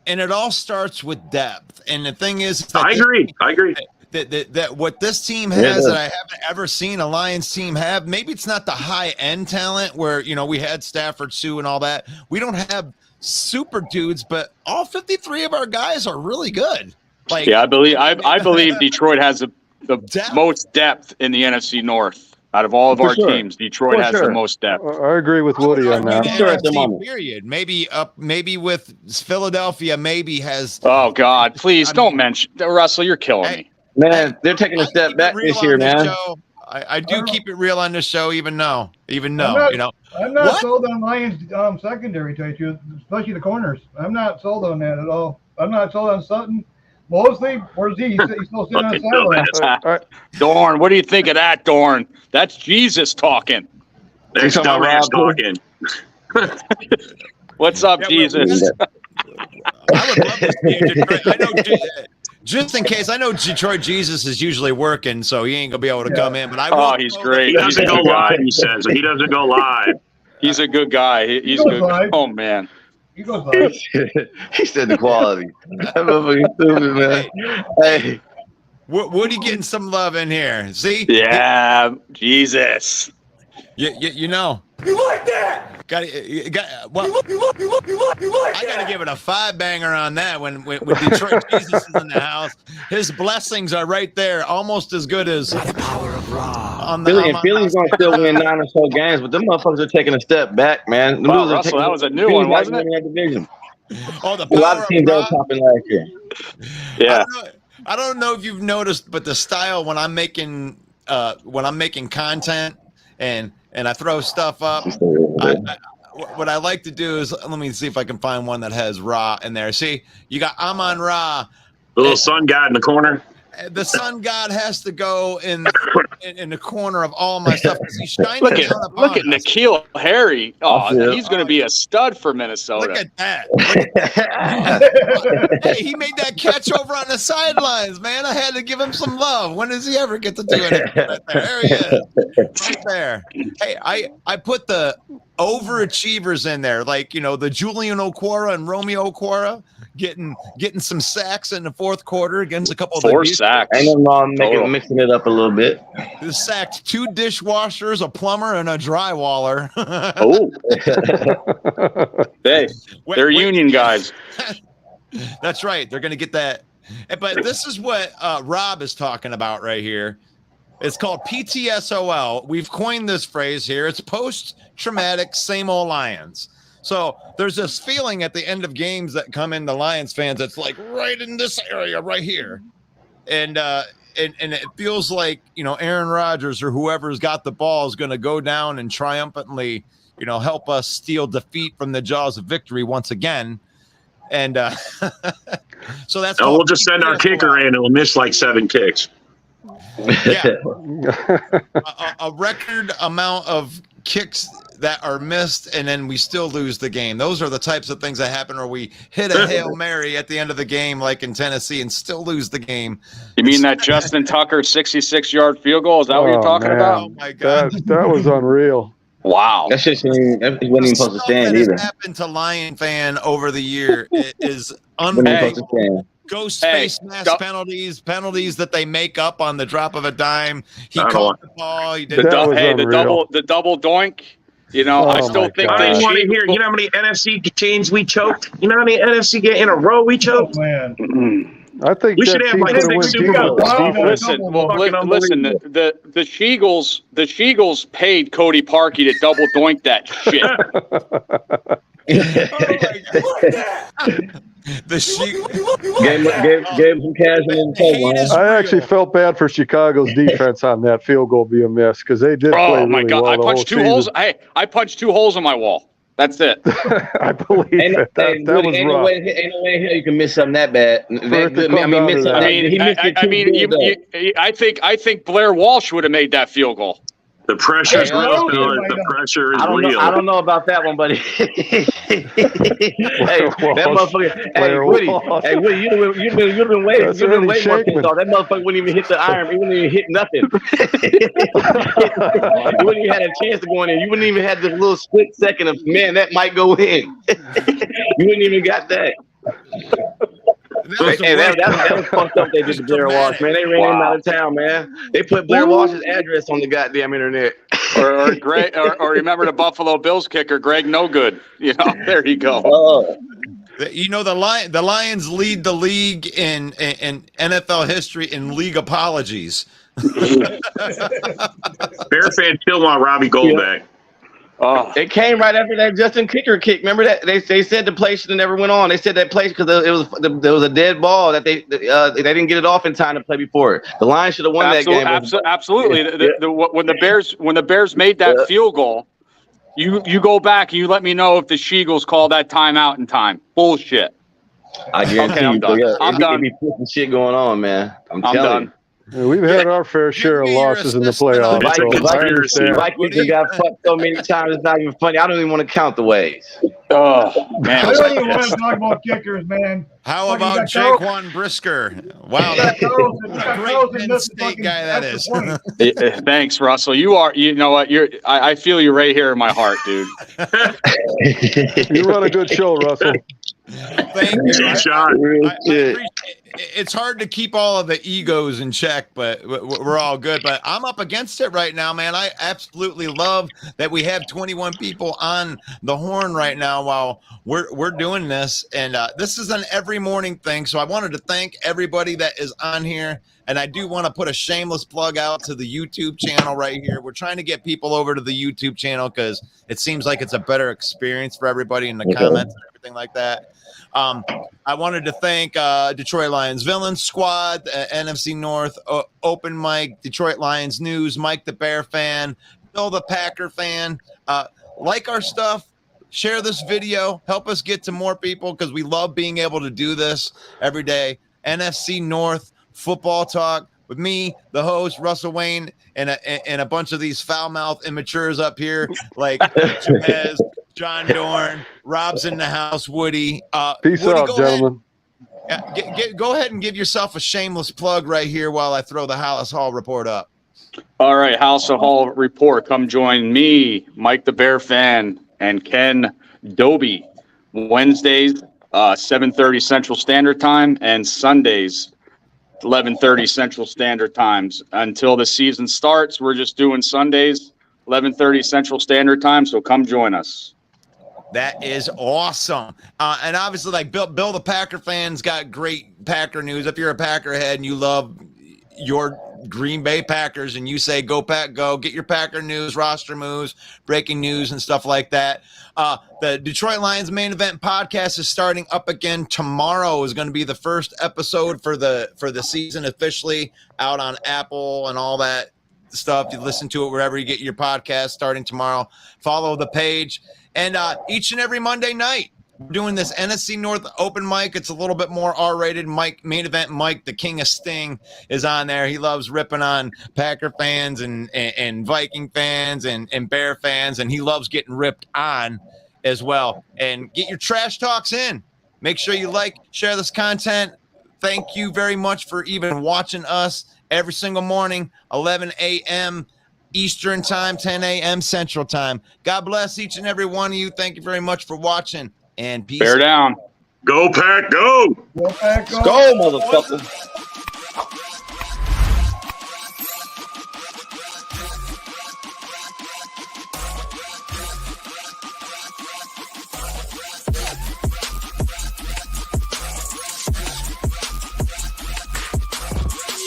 And it all starts with depth. And the thing is, I agree. That what this team has that I haven't ever seen a Lions team have. Maybe it's not the high end talent where we had Stafford, Sue, and all that. We don't have super dudes, but all 53 of our guys are really good. Like, I believe Detroit has the most depth in the NFC North. Out of all of our teams, Detroit has the most depth. I agree with Woody on that. Period. Maybe with Philadelphia, maybe has. Oh God! Please don't mention Russell. You're killing me. Man, they're taking a step back this year, man. I do keep it real on this show, even though, I'm not sold on Lions secondary, to tell you the truth, especially the corners. I'm not sold on that at all. I'm not sold on Sutton. Mosley, where's he? He's still sitting on the sideline. Dorn, what do you think of that, Dorn? That's Jesus talking. That's dumbass talking. What's up, Jesus? I would love to see Detroit. I know, just in case, I know Detroit Jesus is usually working, so he ain't gonna be able to come in. But he's great. He doesn't go live. He says he doesn't go live. He's a good guy. He's good. Live. Oh man. He goes live. He said the quality. That motherfucking stupid, man. Hey. Woody getting some love in here. See? Yeah, Jesus. You know. You like that? I got to give it a 5-banger on that when Detroit Jesus is in the house. His blessings are right there, almost as good as the power of Ra. Philly's going to still win 9 or so games, but them motherfuckers are taking a step back, man. Wow, Russell, that was a new one, wasn't it? That division. Oh, the a lot of teams are popping last year. Yeah. I don't know if you've noticed, but the style when I'm making content and I throw stuff up, what I like to do is, let me see if I can find one that has Ra in there. See, you got Amon Ra. The little sun god in the corner. The sun god has to go in the corner of all my stuff because he's shining look down upon Look at us. N'Keal Harry. Oh, he's going to be a stud for Minnesota. Look at that. Hey, he made that catch over on the sidelines, man. I had to give him some love. When does he ever get to do it? Right there. There he is. Right there. Hey, I put the overachievers in there, like, you know, the Julian Okwara and Romeo Okwara getting some sacks in the fourth quarter against a couple of 4 sacks. I know I'm mixing it up a little bit. They sacked 2 dishwashers, a plumber, and a drywaller. They're union guys. That's right. They're going to get that. But this is what Rob is talking about right here. It's called PTSOL. We've coined this phrase here. It's post-traumatic same old Lions. So there's this feeling at the end of games that come into Lions fans. It's like right in this area right here. And it feels like, you know, Aaron Rodgers or whoever's got the ball is going to go down and triumphantly, you know, help us steal defeat from the jaws of victory once again. And so that's we'll just send our kicker in and we'll miss like 7 kicks. Yeah. a record amount of kicks that are missed, and then we still lose the game. Those are the types of things that happen where we hit a Hail Mary at the end of the game, like in Tennessee, and still lose the game. You mean that Justin Tucker 66-yard field goal? Is that what you're talking about? Oh, my God. That was unreal. Wow. That shit wasn't even supposed to stand either. What has happened to Lion fan over the year is unbelievable. Ghost face mask penalties that they make up on the drop of a dime. He caught the ball. He did the double doink. You know, I still think I they want to hear. You know how many NFC games we choked? You know how many NFC games in a row we choked? Man. I think we should have like 6 Super Bowls. Listen, the Sheagles paid Cody Parkey to double doink that shit. Gave some cash in the I actually felt bad for Chicago's defense on that field goal being missed because they did play really well. I punched 2 holes. I punched 2 holes in my wall. That's it. I believe it. That was rough. Ain't no way in hell you can miss something that bad. I think Blair Walsh would have made that field goal. The pressure's real, fellas. The pressure is real. I don't know about that one, buddy. Hey, that motherfucker. Hey, Woody, you've been waiting. You've been waiting for this. That motherfucker wouldn't even hit the iron. He wouldn't even hit nothing. You wouldn't even have a chance to go in there. You wouldn't even have the little split second of, man, that might go in. You wouldn't even got that. That was fucked up. They did to Blair Walsh, man. They ran him out of town, man. They put Blair Walsh's address on the goddamn internet. or remember the Buffalo Bills kicker, Greg No Good. You know, there you go. You know, the Lions lead the league in NFL history in league apologies. Bear fan killed on Robbie Goldberg. Yeah. It came right after that Justin kicker kick. Remember that they said the play should have never went on. They said that play because there was a dead ball that they didn't get it off in time to play before it. The Lions should have won that game. Absolutely. When the Bears made that field goal, you go back and you let me know if the Sheagles called that timeout in time. Bullshit. I guarantee I'm done. I'm done. Be some shit going on, man. I'm telling you. Yeah, we've had our fair share of losses in the playoffs. Vikings have got fucked so many times, it's not even funny. I don't even want to count the ways. Oh, man. I don't even want to talk about kickers, man. How about Jaquan Brisker? Wow. Great Penn State guy that is. Thanks, Russell. You know what? I feel you right here in my heart, dude. You run a good show, Russell. Thank you. It's hard to keep all of the egos in check, but we're all good. But I'm up against it right now, man. I absolutely love that we have 21 people on the horn right now while we're doing this. And this is an every morning thing. So I wanted to thank everybody that is on here. And I do want to put a shameless plug out to the YouTube channel right here. We're trying to get people over to the YouTube channel because it seems like it's a better experience for everybody in the comments and everything like that. I wanted to thank Detroit Lions Villain Squad, NFC North, Open Mike, Detroit Lions News, Mike the Bear fan, Bill the Packer fan. Like our stuff, share this video, help us get to more people because we love being able to do this every day. NFC North Football Talk with me, the host, Russell Wayne, and a bunch of these foul-mouthed immatures up here like Chavez, John Dorn, Rob's in the house, Woody. Peace Woody, out, gentlemen. Go ahead and give yourself a shameless plug right here while I throw the House Hall report up. All right, House of Hall report. Come join me, Mike the Bear fan, and Ken Doby. Wednesdays, 7:30 Central Standard Time, and Sundays, 11:30 Central Standard Times. Until the season starts, we're just doing Sundays, 11:30 Central Standard Time. So come join us. That is awesome. And obviously, like Bill the Packer fans got great Packer news. If you're a Packer head and you love your Green Bay Packers and you say go Pack go, get your Packer news, roster moves, breaking news and stuff like that. The Detroit Lions Main Event podcast is starting up again tomorrow. Is going to be the first episode for the season, officially out on Apple and all that stuff. You listen to it wherever you get your podcast, starting tomorrow. Follow the page. And each and every Monday night, we're doing this NFC North open mic. It's a little bit more R-rated. Main Event Mike, the king of Sting, is on there. He loves ripping on Packer fans and Viking fans and Bear fans, and he loves getting ripped on as well. And get your trash talks in. Make sure you like, share this content. Thank you very much for even watching us every single morning, 11 a.m. Eastern time, 10 a.m. Central time. God bless each and every one of you. Thank you very much for watching, and peace. Bear down. Go Pack, go! Go Pack, go! Go, motherfucker.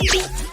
Yeah.